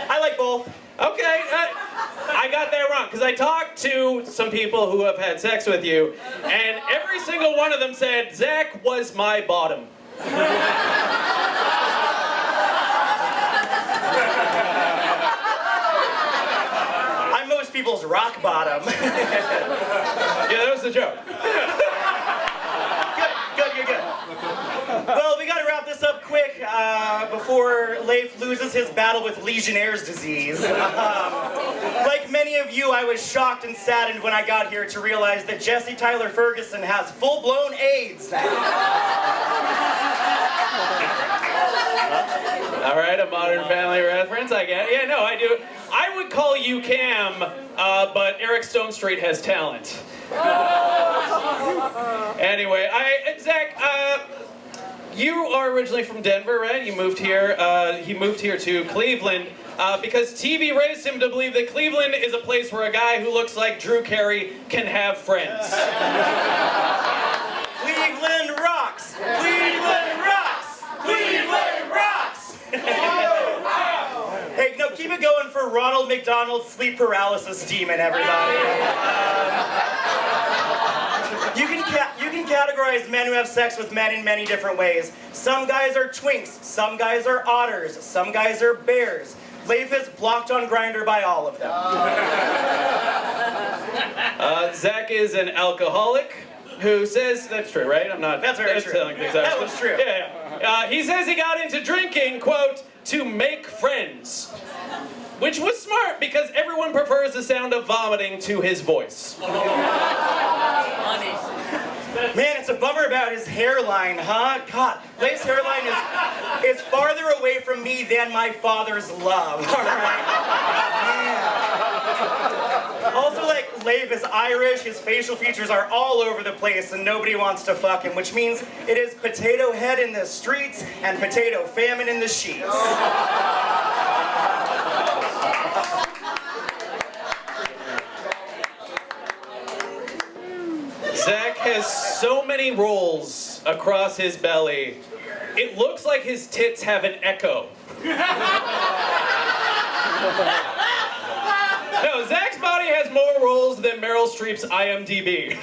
I like both. Okay, I got that wrong, because I talked to some people who have had sex with you, and every single one of them said, Zach was my bottom. I'm most people's rock bottom. Yeah, that was the joke. Good, you're good. Well, we gotta wrap this up quick before Leif loses his battle with Legionnaire's disease. Like many of you, I was shocked and saddened when I got here to realize that Jesse Tyler Ferguson has full-blown AIDS now. All right, a Modern Family reference, I get it. Yeah, no, I do. I would call you Cam, but Eric Stone Street has talent. Anyway, Zach, you are originally from Denver, right? You moved here. He moved here to Cleveland because TV raised him to believe that Cleveland is a place where a guy who looks like Drew Carey can have friends. Cleveland rocks! Cleveland rocks! Cleveland rocks! Hey, no, keep it going for Ronald McDonald's sleep paralysis demon, everybody. You can categorize men who have sex with men in many different ways. Some guys are twinks, some guys are otters, some guys are bears. Leif is blocked on Grindr by all of them. Zach is an alcoholic who says, that's true, right? I'm not. That's very true. That was true. Yeah. He says he got into drinking, quote, to make friends. Which was smart because everyone prefers the sound of vomiting to his voice. Man, it's a bummer about his hairline, huh? God, Leif's hairline is farther away from me than my father's love, alright? Yeah. Also, like, Leif is Irish, his facial features are all over the place, and nobody wants to fuck him, which means it is potato head in the streets and potato famine in the sheets. Zach has so many rolls across his belly, it looks like his tits have an echo. No, Zach's body has more rolls than Meryl Streep's IMDb.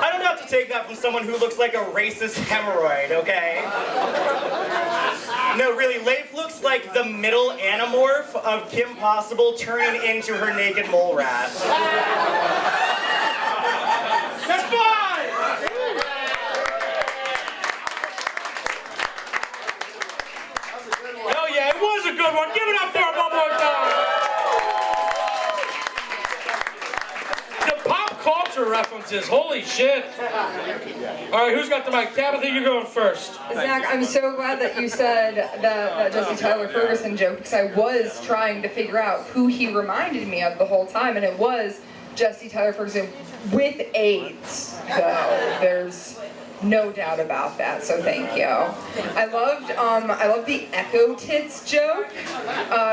I don't have to take that from someone who looks like a racist hemorrhoid, okay? No, really, Leif looks like the middle anamorph of Kim Possible turning into her naked mole rat. That's fine! Hell yeah, it was a good one. Give it up for him one more time. The pop culture references, holy shit. All right, who's got the mic? Tabitha, you're going first. Zach, I'm so glad that you said that Jesse Tyler Ferguson joke because I was trying to figure out who he reminded me of the whole time, and it was Jesse Tyler Ferguson with AIDS. So there's No doubt about that, so thank you. I loved the echo tits joke,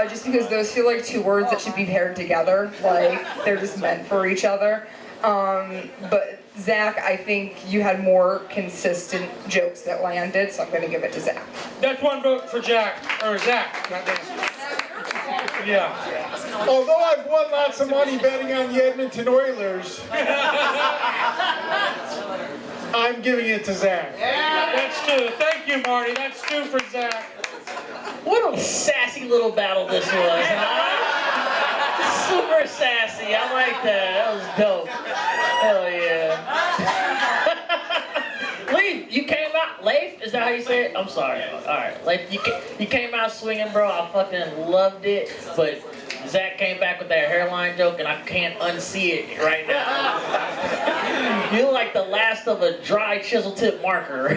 just because those feel like two words that should be paired together, like they're just meant for each other. But Zach, I think you had more consistent jokes that landed, so I'm gonna give it to Zach. That's one vote for Zach. Yeah. Although I've won lots of money betting on the Edmonton Oilers, I'm giving it to Zach. That's two. Thank you, Marty. That's two for Zach. What a sassy little battle this was, huh? Super sassy. I like that. That was dope. Hell yeah. Leif, you came out. Leif, is that how you say it? I'm sorry. All right, Leif, you came out swinging, bro. I fucking loved it. But Zach came back with that hairline joke, and I can't unsee it right now. You look like the last of a dry chisel tip marker.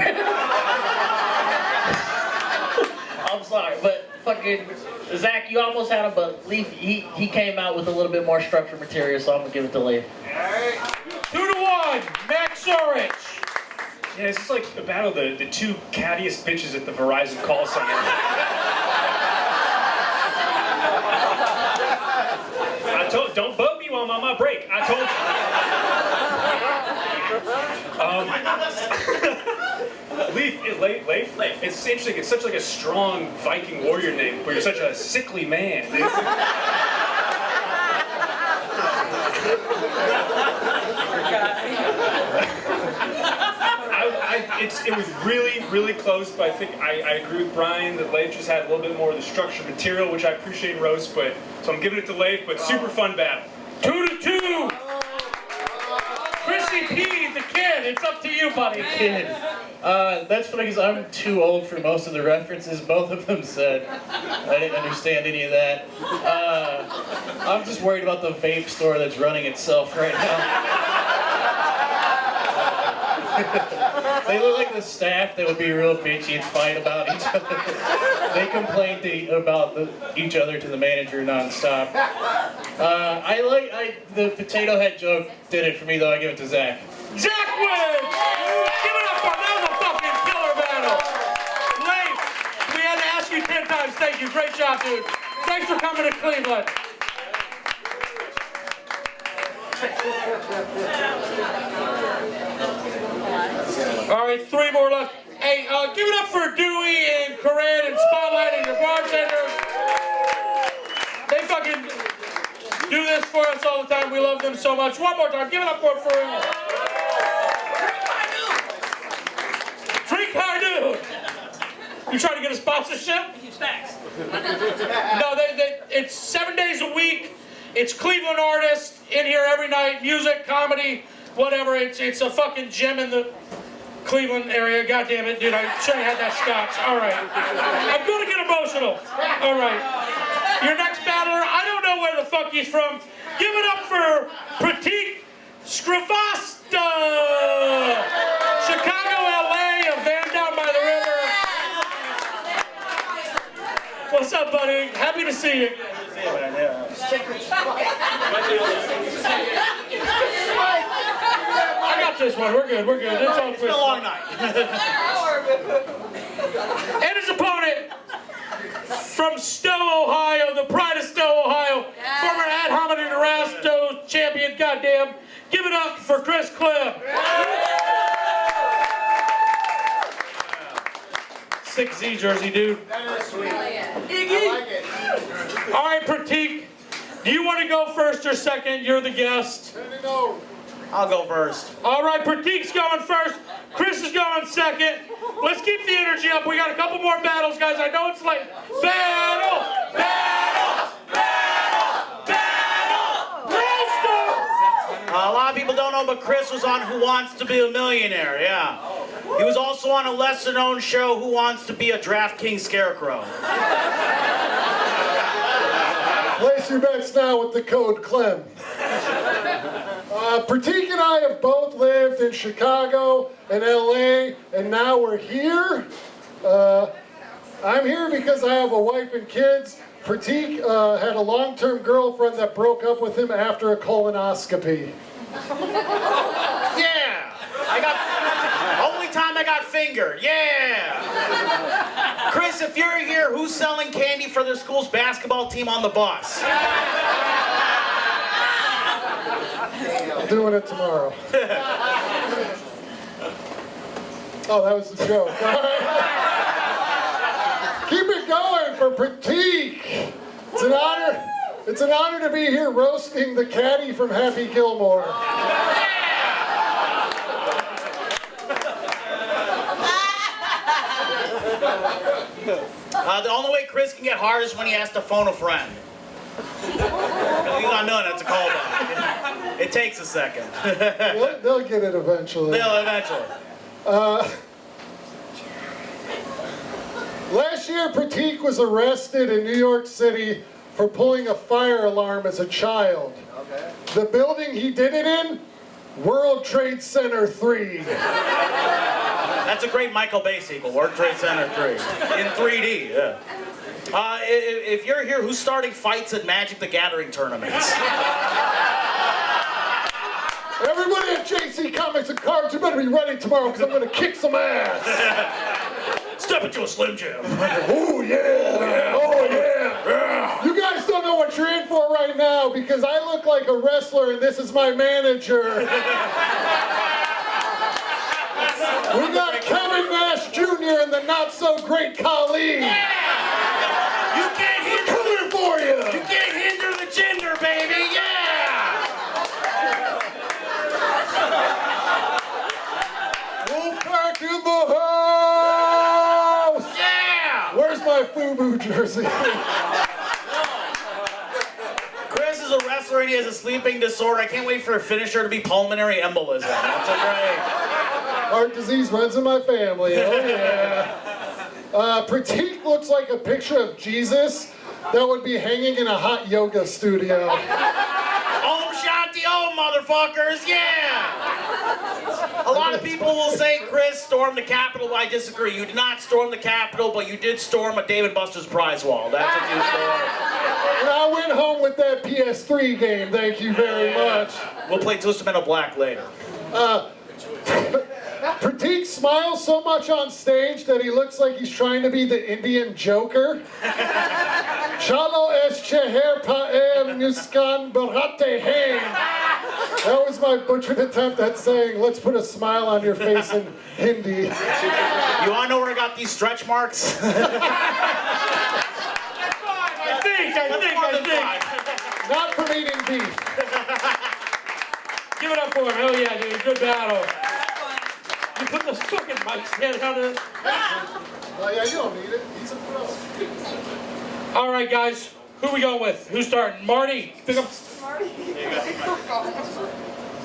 I'm sorry, but fucking Zach, you almost had him, but Leif, he came out with a little bit more structured material, so I'm gonna give it to Leif. 2-1, Max Sorich. Yeah, it's just like a battle of the two cattiest bitches at the Verizon call center. Don't bug me while I'm on my break. I told you. Leif. It's interesting. It's such like a strong Viking warrior name, but you're such a sickly man. It was really, really close, but I think I agree with Brian that Leif just had a little bit more of the structured material, which I appreciate in roast, but so I'm giving it to Leif, but super fun battle. 2-2. Chrissy P, the kid, it's up to you, buddy. Kid. That's funny because I'm too old for most of the references both of them said. I didn't understand any of that. I'm just worried about the vape store that's running itself right now. They look like the staff that would be real bitchy and fight about each other. They complain about each other to the manager nonstop. The potato head joke did it for me though. I give it to Zach. Zach wins! Give it up for another fucking killer battle. Leif, we had to ask you 10 times. Thank you. Great job, dude. Thanks for coming to Cleveland. All right, 3 more left. Hey, give it up for Dewey and Corinne and Spotlight and your bartenders. They fucking do this for us all the time. We love them so much. One more time. Give it up for them. Drink Hardu. You trying to get a sponsorship? Facts. No, it's 7 days a week. It's Cleveland artists in here every night. Music, comedy, whatever. It's a fucking gem in the Cleveland area. God damn it, dude. I should have had that scotch. All right. I'm going to get emotional. All right. Your next battler, I don't know where the fuck he's from. Give it up for Prateek Srivastava. Chicago, LA, a van down by the river. What's up, buddy? Happy to see you. I got this one. We're good. It's all It's been a long night. And his opponent from Stowe, Ohio, the pride of Stowe, Ohio, former ad hominem Rasto champion. Goddamn, give it up for Chris Clem. 6Z jersey, dude. That's sweet. I like it. All right, Prateek, do you want to go first or second? You're the guest. I'll go first. All right, Prateek's going first. Chris is going second. Let's keep the energy up. We got a couple more battles, guys. I know it's late. Battle! Battle! Battle! Battle! Roaster! A lot of people don't know, but Chris was on Who Wants to Be a Millionaire, yeah. He was also on a lesser-known show, Who Wants to Be a DraftKings Scarecrow. Place your bets now with the code Clem. Prateek and I have both lived in Chicago and LA, and now we're here. I'm here because I have a wife and kids. Prateek had a long-term girlfriend that broke up with him after a colonoscopy. Yeah! I got... Only time finger. Yeah! Chris, if you're here, who's selling candy for their school's basketball team on the bus? I'm doing it tomorrow. Oh, that was the joke. Keep it going for Prateek. It's an honor to be here roasting the caddy from Happy Gilmore. The only way Chris can get hard is when he has to phone a friend. He's not doing it, it's a callback. It takes a second. They'll get it eventually. They'll eventually. Last year, Prateek was arrested in New York City for pulling a fire alarm as a child. Okay. The building he did it in, World Trade Center 3. That's a great Michael Bay sequel, World Trade Center 3. In 3D, yeah. If you're here, who's starting fights at Magic the Gathering tournaments? Everybody at JC Comics and Cards, you better be ready tomorrow because I'm going to kick some ass. Step into a Slim Jim. Oh, yeah. Oh, yeah. You guys don't know what you're in for right now because I look like a wrestler and this is my manager. We got Kevin Nash Jr. and the not-so-great Khali. Yeah. You can't hinder coming for you. You can't hinder the gender, baby. Yeah. Wolfpack in the house. Yeah. Where's my FUBU jersey? Chris is a wrestler and he has a sleeping disorder. I can't wait for a finisher to be pulmonary embolism. That's a great. Heart disease runs in my family. Oh yeah. Prateek looks like a picture of Jesus that would be hanging in a hot yoga studio. Om Shanti Om, motherfuckers, yeah! A lot of people will say Chris stormed the Capitol. I disagree. You did not storm the Capitol, but you did storm a Dave & Buster's prize wall. That's what you stormed. And I went home with that PS3 game. Thank you very much. We'll play Testament of Black later. Prateek smiles so much on stage that he looks like he's trying to be the Indian Joker. Chalo es cheher paem nuskan barate hain. That was my butchered attempt at saying, let's put a smile on your face in Hindi. You wanna know where I got these stretch marks? I think. Not from eating beef. Give it up for him. Hell yeah, dude. Good battle. You put the fucking mic stand on it. Oh yeah, you don't need it. He's a pro. All right, guys. Who we going with? Who's starting? Marty. Pick up. Marty.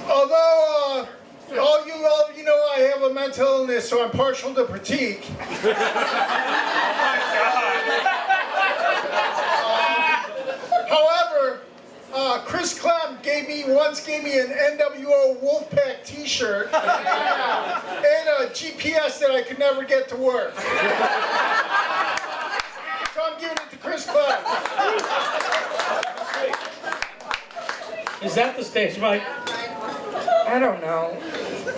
Although, all you know, I have a mental illness, so I'm partial to Prateek. However, Chris Clem once gave me an NWO Wolfpack t-shirt and a GPS that I could never get to work. So I'm giving it to Chris Clem. Is that the stage mic? I don't know.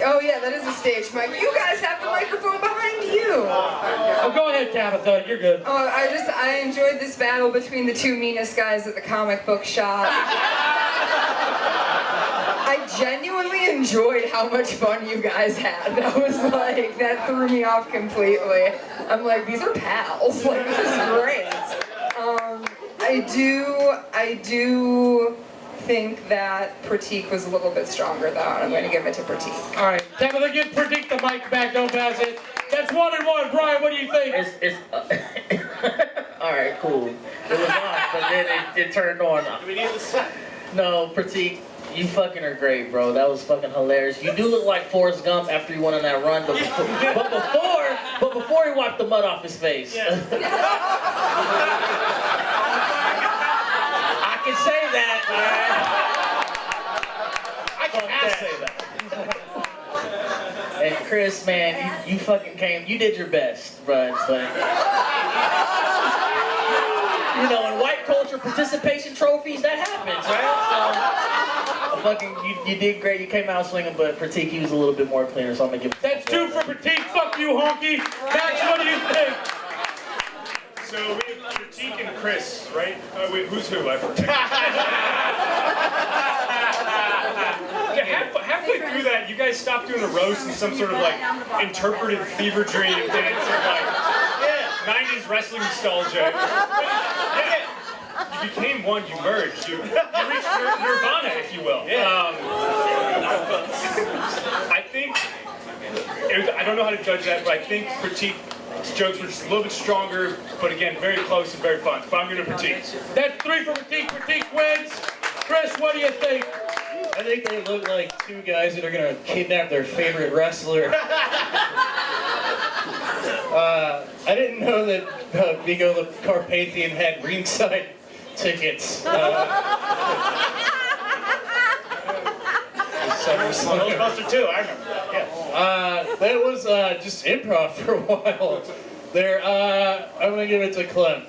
Oh yeah, that is a stage mic. You guys have the microphone behind you. Oh, go ahead, Tabitha. You're good. Oh, I enjoyed this battle between the two meanest guys at the comic book shop. I genuinely enjoyed how much fun you guys had. That threw me off completely. I'm like, these are pals. Like, this is great. I do think that Prateek was a little bit stronger though, and I'm going to give it to Prateek. All right, Tabitha, give Prateek the mic back. Don't pass it. That's 1-1. Brian, what do you think? All right, cool. It was off, but then it turned on. No, Prateek, you fucking are great, bro. That was fucking hilarious. You do look like Forrest Gump after he went on that run, but before he wiped the mud off his face. Yeah. I can say that. I can say that. And Chris, man, you fucking came. You did your best, bro. But you know, in white culture, participation trophies, that happens, right? So, you did great. You came out swinging, but Prateek, he was a little bit more cleaner, so I'm gonna give it. That's 2 for Prateek. Fuck you, honky. Max, what do you think? So we have Prateek and Chris, right? Wait, who's who? I forget. Halfway through that, you guys stopped doing a roast and some sort of like interpretive fever dream dance of like 90s wrestling nostalgia. You became one, you merged. You reached nirvana, if you will. I think, I don't know how to judge that, but I think Prateek's jokes were just a little bit stronger, but again, very close and very fun. But I'm going to Prateek. That's 3 for Prateek. Prateek wins. Chris, what do you think? I think they look like 2 guys that are gonna kidnap their favorite wrestler. I didn't know that Vigo the Carpathian had ringside tickets. Ghostbuster 2, I remember. Yeah. That was just improv for a while. There, I'm gonna give it to Clem.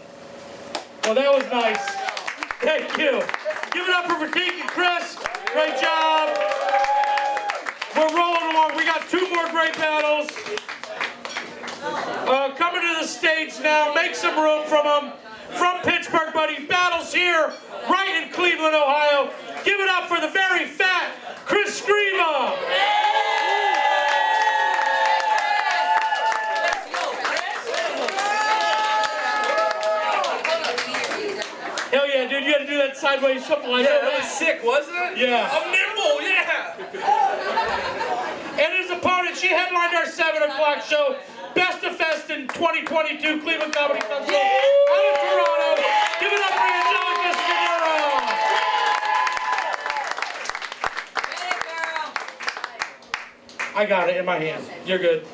Well, that was nice. Thank you. Give it up for Prateek and Chris. Great job. We're rolling along. We got 2 more great battles. Coming to the stage now. Make some room from them. From Pittsburgh, buddy. Battles here, right in Cleveland, Ohio. Give it up for the very fat Chris Scriva. Hell yeah, dude, you had to do that sideways shuffle. I know that was sick, wasn't it? Yeah. I'm nimble, yeah. And his opponent, she headlined our 7 o'clock show, Best of Fest in 2022 Cleveland Comedy Festival out of Toronto. Give it up for Angelica Scannura. I got it in my hand. You're good.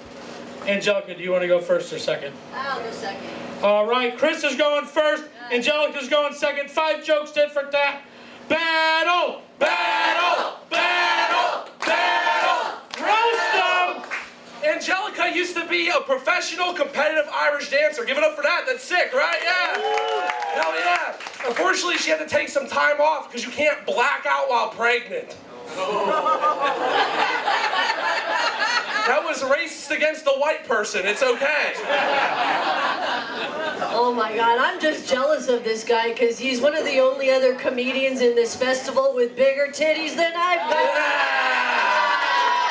Angelica, do you want to go first or second? I'll go second. All right, Chris is going first. Angelica's going second. 5 jokes, tit for tat. Battle! Battle! Battle! Battle! Roast them! Angelica used to be a professional competitive Irish dancer. Give it up for that. That's sick, right? Yeah. Hell yeah. Unfortunately, she had to take some time off because you can't black out while pregnant. That was racist against the white person. It's okay. Oh my God, I'm just jealous of this guy because he's one of the only other comedians in this festival with bigger titties than I've got.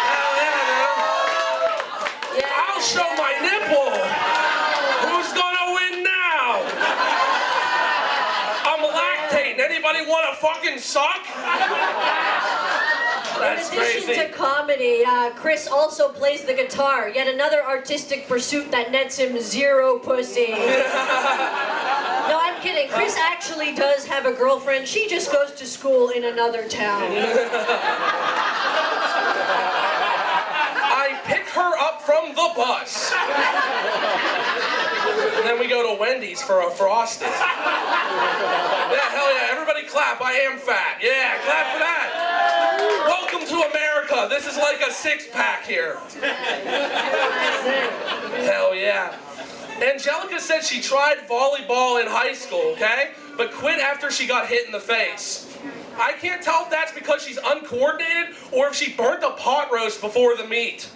Hell yeah, dude. I'll show my nipple. Who's gonna win now? I'm lactating. Anybody want to fucking suck? That's in addition crazy. to comedy, Chris also plays the guitar. Yet another artistic pursuit that nets him 0 pussy. No, I'm kidding. Chris actually does have a girlfriend. She just goes to school in another town. I pick her up from the bus. And then we go to Wendy's for a Frosted. Yeah, hell yeah. Everybody clap. I am fat. Yeah, clap for that. Welcome to America. This is like a 6-pack here. Hell yeah. Angelica said she tried volleyball in high school, okay? But quit after she got hit in the face. I can't tell if that's because she's uncoordinated or if she burnt a pot roast before the meet.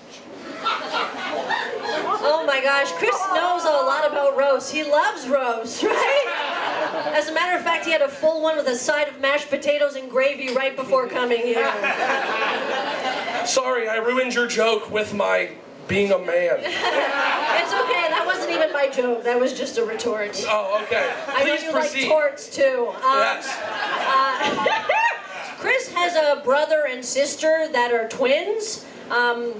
Oh my gosh, Chris knows a lot about roast. He loves roast, right? As a matter of fact, he had a full one with a side of mashed potatoes and gravy right before coming here. Sorry, I ruined your joke with my being a man. It's okay, that wasn't even my joke. That was just a retort. Oh, okay. I know Please you proceed. like torts too. Yes. Chris has a brother and sister that are twins.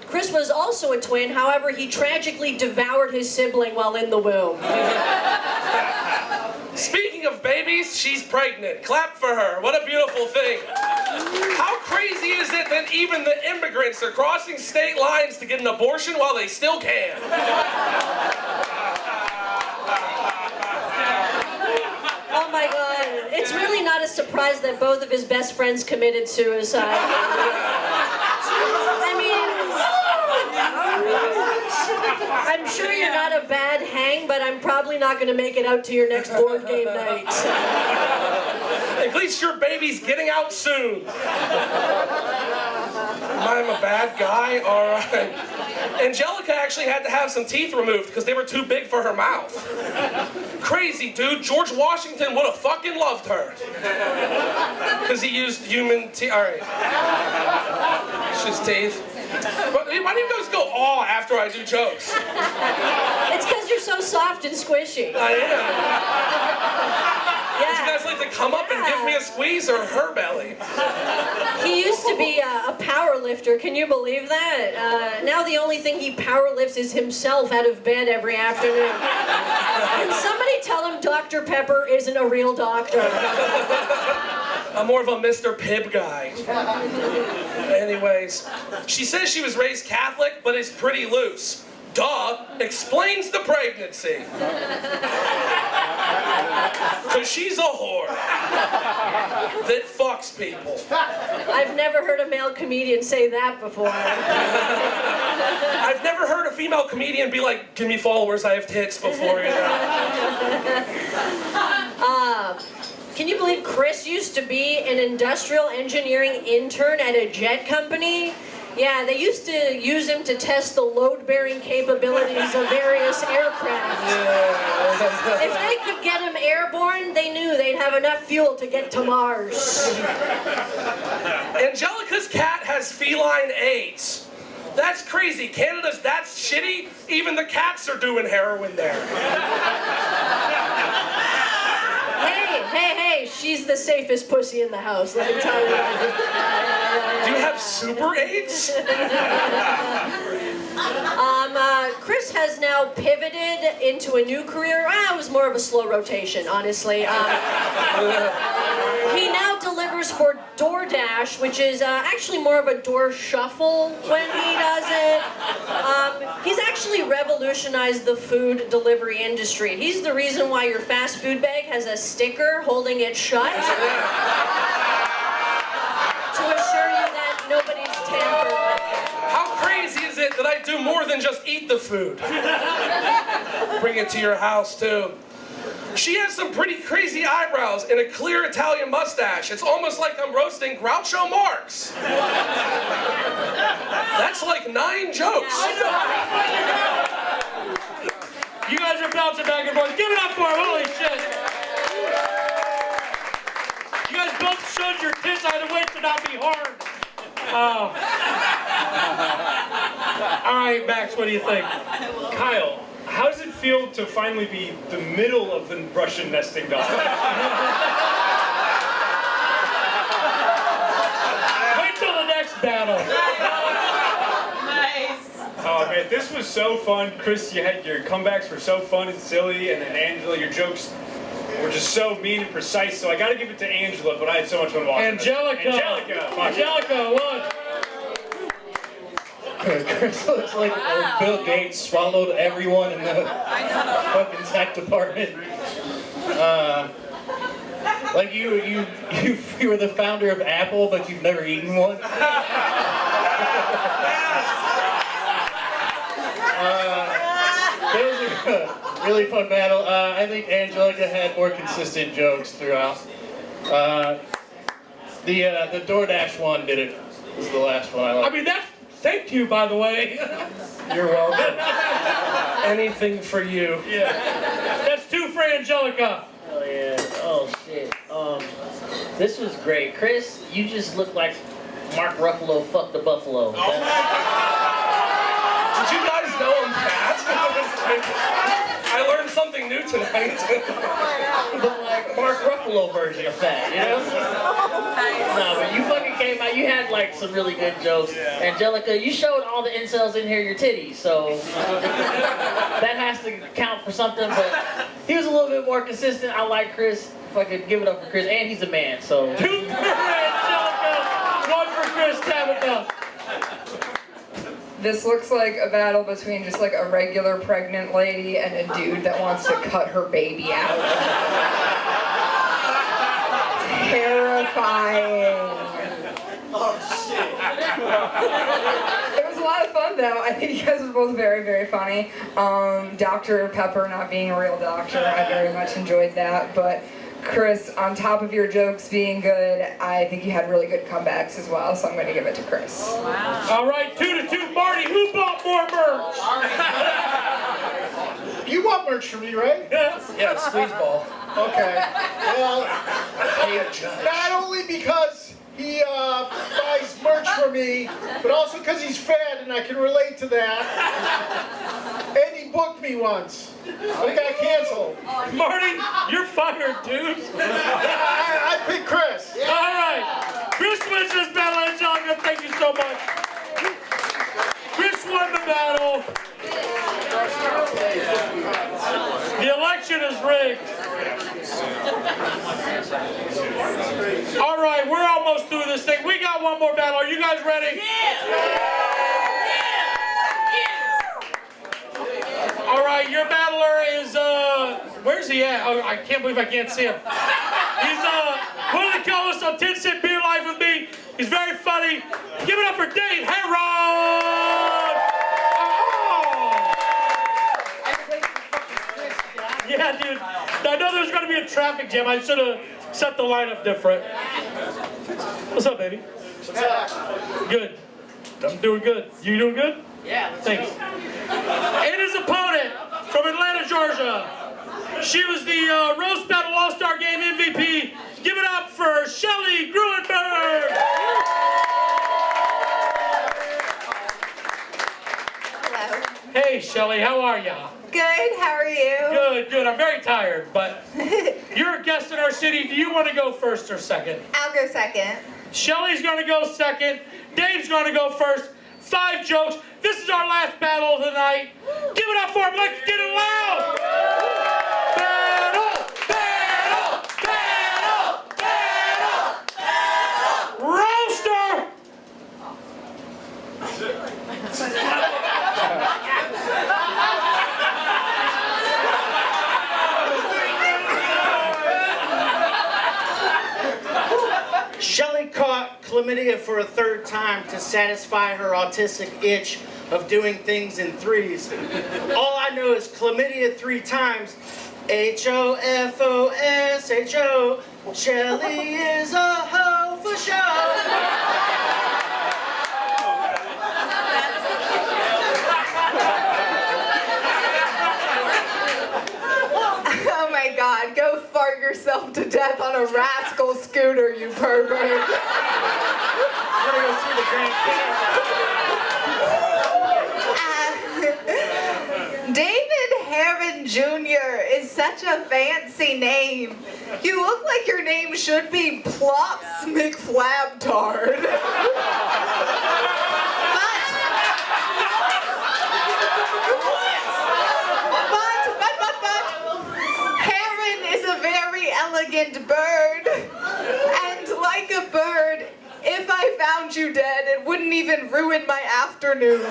Chris was also a twin, however, he tragically devoured his sibling while in the womb. Speaking of babies, she's pregnant. Clap for her. What a beautiful thing. How crazy is it that even the immigrants are crossing state lines to get an abortion while they still can? Oh my God, it's really not a surprise that both of his best friends committed suicide. I mean, I'm sure you're not a bad hang, but I'm probably not going to make it out to your next board game night. At least your baby's getting out soon. I'm a bad guy? All right. Angelica actually had to have some teeth removed because they were too big for her mouth. Crazy, dude. George Washington would have fucking loved her. Because he used human teeth. All right. It's just teeth. But why do you guys go aw after I do jokes? It's because you're so soft and squishy. I am. Would you guys like to come up and give me a squeeze or her belly? He used to be a power lifter, can you believe that? Now the only thing he power lifts is himself out of bed every afternoon. Can somebody tell him Dr. Pepper isn't a real doctor? I'm more of a Mr. Pibb guy. Anyways, she says she was raised Catholic, but is pretty loose. Duh, explains the pregnancy. Cause she's a whore that fucks people. I've never heard a male comedian say that before. I've never heard a female comedian be like, give me followers, I have tits before, you know. Can you believe Chris used to be an industrial engineering intern at a jet company? Yeah, they used to use him to test the load-bearing capabilities of various aircraft. If they could get him airborne, they knew they'd have enough fuel to get to Mars. Angelica's cat has feline AIDS. That's crazy. Canada's that shitty? Even the cats are doing heroin there. Hey, she's the safest pussy in the house, let me tell you. Do you have super AIDS? Chris has now pivoted into a new career. It was more of a slow rotation, honestly. He now delivers for DoorDash, which is actually more of a door shuffle when he does it. He's actually revolutionized the food delivery industry. He's the reason why your fast food bag has a sticker holding it shut to assure you that nobody's tampered with it. How crazy is it that I do more than just eat the food? Bring it to your house, too. She has some pretty crazy eyebrows and a clear Italian mustache. It's almost like I'm roasting Groucho Marx. That's like 9 jokes. You guys are bouncing back and forth. Give it up for him, holy shit. You guys both showed your tits. I had to wait to not be hard. All right, Max, what do you think? Kyle, how does it feel to finally be the middle of the Russian nesting doll? Wait till the next battle. Nice. Oh man, this was so fun. Chris, your comebacks were so fun and silly, and then Angela, your jokes were just so mean and precise, so I gotta give it to Angela, but I had so much fun watching Angelica. Angelica won. Chris looks like Bill Gates swallowed everyone in the fucking tech department. Like you were the founder of Apple, but you've never eaten one. That was a really fun battle. I think Angelica had more consistent jokes throughout. The DoorDash one did it. Was the last one I liked. I mean, thank you, by the way. You're welcome. Anything for you. Yeah. That's 2 for Angelica. Hell yeah. Oh shit. This was great. Chris, you just look like Mark Ruffalo fucked the buffalo. Did you guys know I'm fat? I learned something new tonight. But like Mark Ruffalo version of fat, you know? No, but you fucking came out, you had like some really good jokes. Angelica, you showed all the incels in here your titties, so that has to count for something, but he was a little bit more consistent. I like Chris. If I could give it up for Chris, and he's a man, so. 2 for Angelica, 1 for Chris Tabitha. This looks like a battle between just like a regular pregnant lady and a dude that wants to cut her baby out. Terrifying. Oh shit. It was a lot of fun though. I think you guys were both very, very funny. Dr. Pepper not being a real doctor, I very much enjoyed that. But Chris, on top of your jokes being good, I think you had really good comebacks as well, so I'm going to give it to Chris. Wow. All right, 2-2, Marty, who bought more merch? You want merch from me, right? Yeah, squeeze ball. Okay. Well, not only because he buys merch for me, but also because he's fat and I can relate to that. And he booked me once. But it got canceled. Marty, you're fired, dude. I picked Chris. All right. Chris wins this battle, Angelica. Thank you so much. Chris won the battle. The election is rigged. All right, we're almost through this thing. We got one more battle. Are you guys ready? All right, your battler is, where's he at? Oh, I can't believe I can't see him. He's, one of the co-hosts on 10 Cent Beer Life with me. He's very funny. Give it up for Dave Herron! Yeah, dude. I know there's going to be a traffic jam. I should have set the lineup different. What's up, baby? What's up? Good. I'm doing good. You doing good? Yeah, thanks. And his opponent from Atlanta, Georgia. She was the Roast Battle All-Star Game MVP. Give it up for Shelley Gruenburg. Hello. Hey, Shelley, how are ya? Good, how are you? Good, good. I'm very tired, but you're a guest in our city. Do you want to go first or second? I'll go second. Shelley's going to go second. Dave's going to go first. 5 jokes. This is our last battle of the night. Give it up for him. Let's get it loud. Battle, battle, battle, battle, battle. Roaster. Shelley caught chlamydia for a 3rd time to satisfy her autistic itch of doing things in threes. All I know is chlamydia 3 times. H-O-F-O-S-H-O. Shelley is a hoe for sure. Oh my God, go fart yourself to death on a rascal scooter, you pervert. I'm gonna go see the Grand Canyon. David Herron Jr. is such a fancy name. You look like your name should be Plops McFlabtard. Herron is a very elegant bird. And like a bird, if I found you dead, it wouldn't even ruin my afternoon.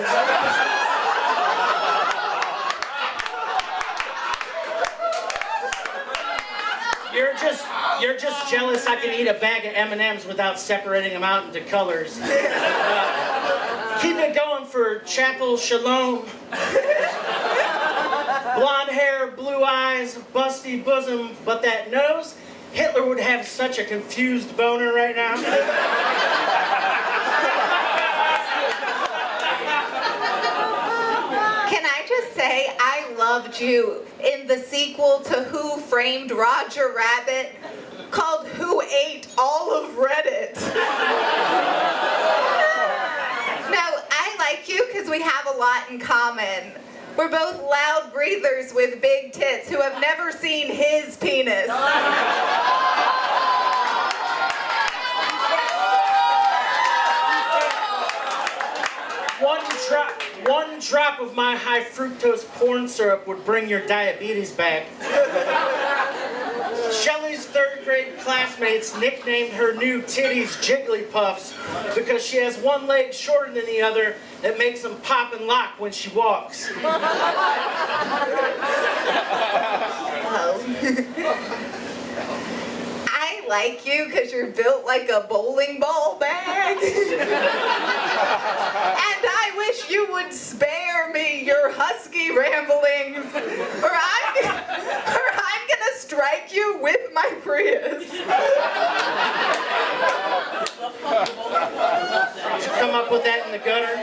You're just jealous I can eat a bag of M&Ms without separating them out into colors. Keep it going for Chapel Shalom. Blonde hair, blue eyes, busty bosom, but that nose, Hitler would have such a confused boner right now. Can I just say I loved you in the sequel to Who Framed Roger Rabbit called Who Ate All of Reddit? Now, I like you because we have a lot in common. We're both loud breathers with big tits who have never seen his penis. One drop of my high fructose corn syrup would bring your diabetes back. Shelley's 3rd grade classmates nicknamed her new titties Jigglypuffs because she has one leg shorter than the other that makes them pop and lock when she walks. I like you because you're built like a bowling ball bag. And I wish you would spare me your husky ramblings, or I'm gonna strike you you with my Prius. Did you come up with that in the gutter?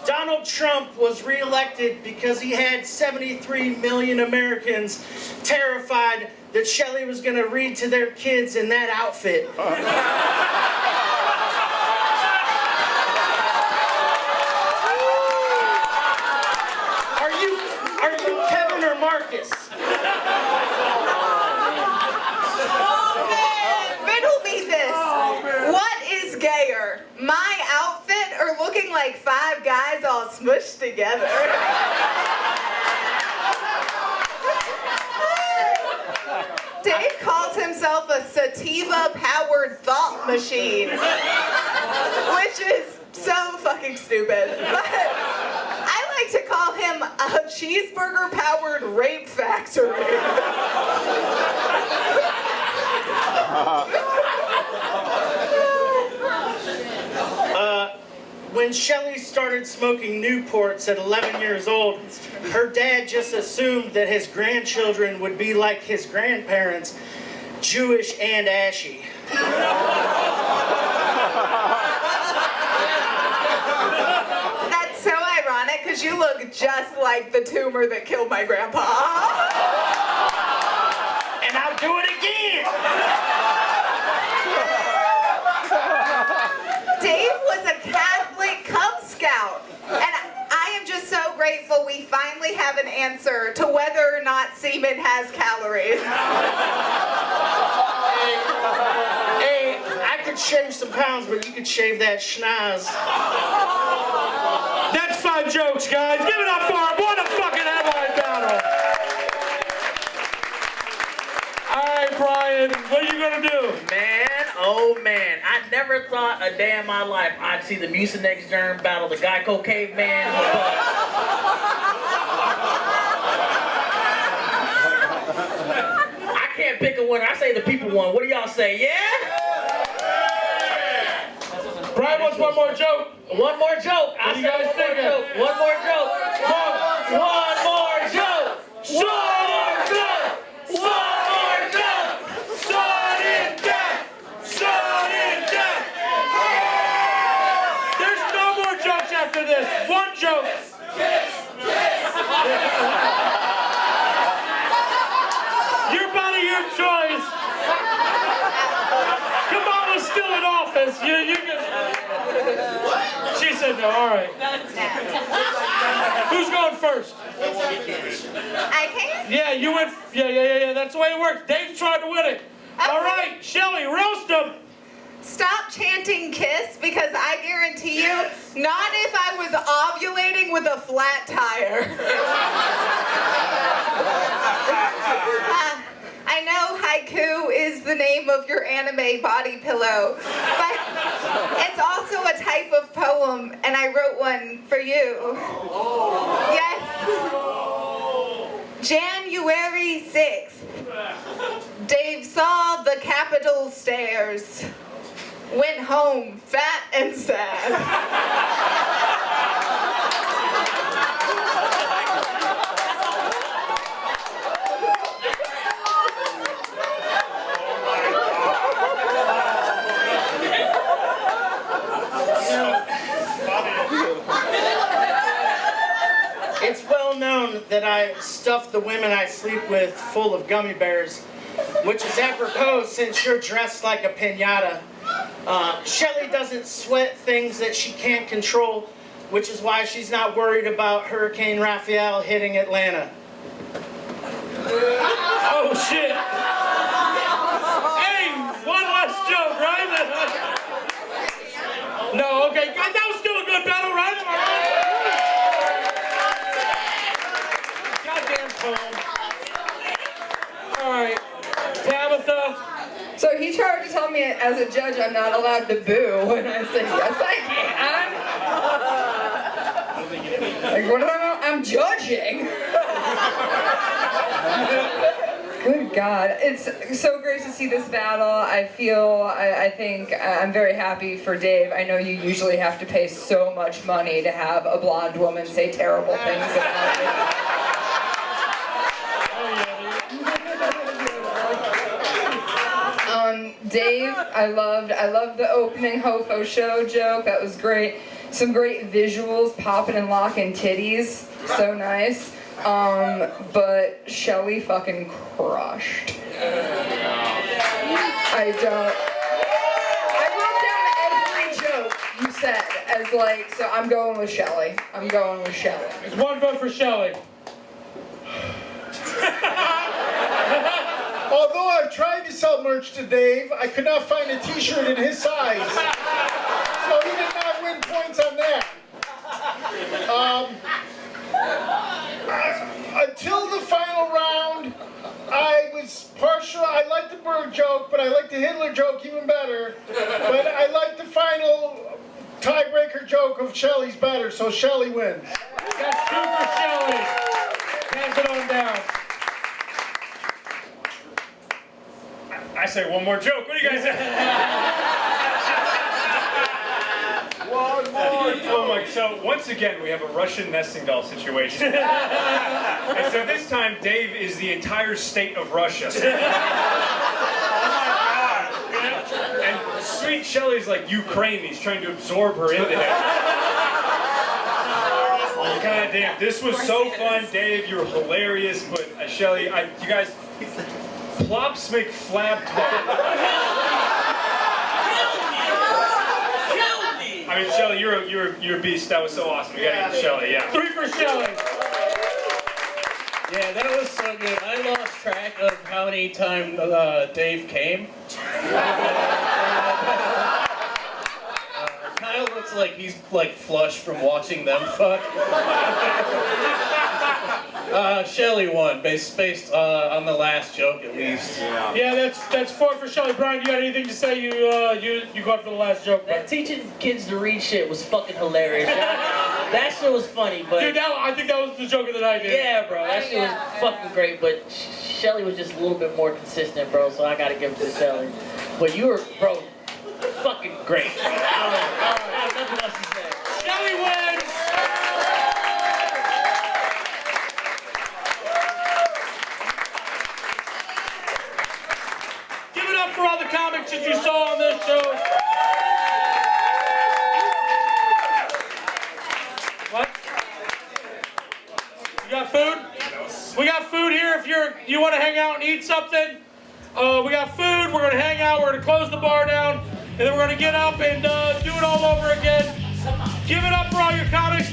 Donald Trump was reelected because he had 73 million Americans terrified that Shelley was going to read to their kids in that outfit. Are you Kevin or Marcus? Riddle me this. What is gayer? My outfit or looking like 5 guys all smushed together? Dave calls himself a sativa-powered thought machine, which is so fucking stupid. But I like to call him a cheeseburger-powered rape factory. When Shelley started smoking Newports at 11 years old, her dad just assumed that his grandchildren would be like his grandparents, Jewish and ashy. That's so ironic because you look just like the tumor that killed my grandpa. And I'll do it again! Dave was a Catholic Cub Scout, and I am just so grateful we finally have an answer to whether or not semen has calories. Hey, I could shave some pounds, but you could shave that schnoz. That's 5 jokes, guys. Give it up for him. What a fucking headline battle. All right, Brian, what are you gonna do? Man, oh man, I never thought a day in my life I'd see the Mucinex germ battle the Geico caveman. I can't pick a winner. I say the people won. What do y'all say? Yeah? Brian wants one more joke. One more joke. What do you guys think? One more joke. One more joke. One more joke. One more joke. Sudden death. Sudden death. There's no more jokes after this. One joke. Your body, your choice. Kamala's still in office. You can. She said no. All right. Who's going first? I can? Yeah, you went. Yeah. That's the way it works. Dave's trying to win it. All right, Shelley, roast him. Stop chanting kiss because I guarantee you, not if I was ovulating with a flat tire. I know haiku is the name of your anime body pillow, but it's also a type of poem, and I wrote one for you. Yes. January 6th. Dave saw the Capitol stairs. Went home fat and sad. It's well known that I stuff the women I sleep with full of gummy bears, which is apropos since you're dressed like a piñata. Shelley doesn't sweat things that she can't control, which is why she's not worried about Hurricane Raphael hitting Atlanta. Oh shit! Hey, one last joke, right? No, okay, that was still a good battle, right? Goddamn poem. All right, Tabitha. So he tried to tell me as a judge I'm not allowed to boo, and I said yes I can. Like, what am I? I'm judging. Good God. It's so great to see this battle. I think I'm very happy for Dave. I know you usually have to pay so much money to have a blonde woman say terrible things about you. Dave, I loved the opening Hofo show joke. That was great. Some great visuals, popping and locking titties. So nice. But Shelley fucking crushed. I wrote down every joke you said as like, so I'm going with Shelley. It's one vote for Shelley. Although I've tried to sell merch to Dave, I could not find a t-shirt in his size. So he did not win points on that. Until the final round, I was partial. I liked the Berg joke, but I liked the Hitler joke even better. But I liked the final tiebreaker joke of Shelley's better, so Shelley wins. That's 2 for Shelley. Pass it on down. I say one more joke. What do you guys say? One more Oh my! So once again, we have a Russian nesting doll situation, and so this time Dave is the entire state of Russia. And sweet Shelley's like Ukraine. He's trying to absorb her into him. God damn! This was so fun, Dave. You were hilarious, but Shelley, you guys, plops make flap. I mean, Shelley, you're a beast. That was so awesome. You gotta get Shelley, yeah. 3 for Shelley. Yeah, that was so good. I lost track of how many times Dave came. Kyle looks like he's like flushed from watching them fuck. Shelley won, based on the last joke at least. Yeah, that's 4 for Shelley. Brian, you got anything to say? You got for the last joke. That teaching kids to read shit was fucking hilarious. That shit was funny, but dude, I think that was the joke of the night, dude. Yeah, bro, that shit was fucking great. But Shelley was just a little bit more consistent, bro. So I gotta give it to Shelley. But you were, bro, fucking great. Bro. I have nothing else to say. Shelley wins. For all the comics that you saw on this show. What? You got food? We got food here if you want to hang out and eat something. We got food, we're gonna hang out, we're gonna close the bar down, and then we're gonna get up and do it all over again. Give it up for all your comics.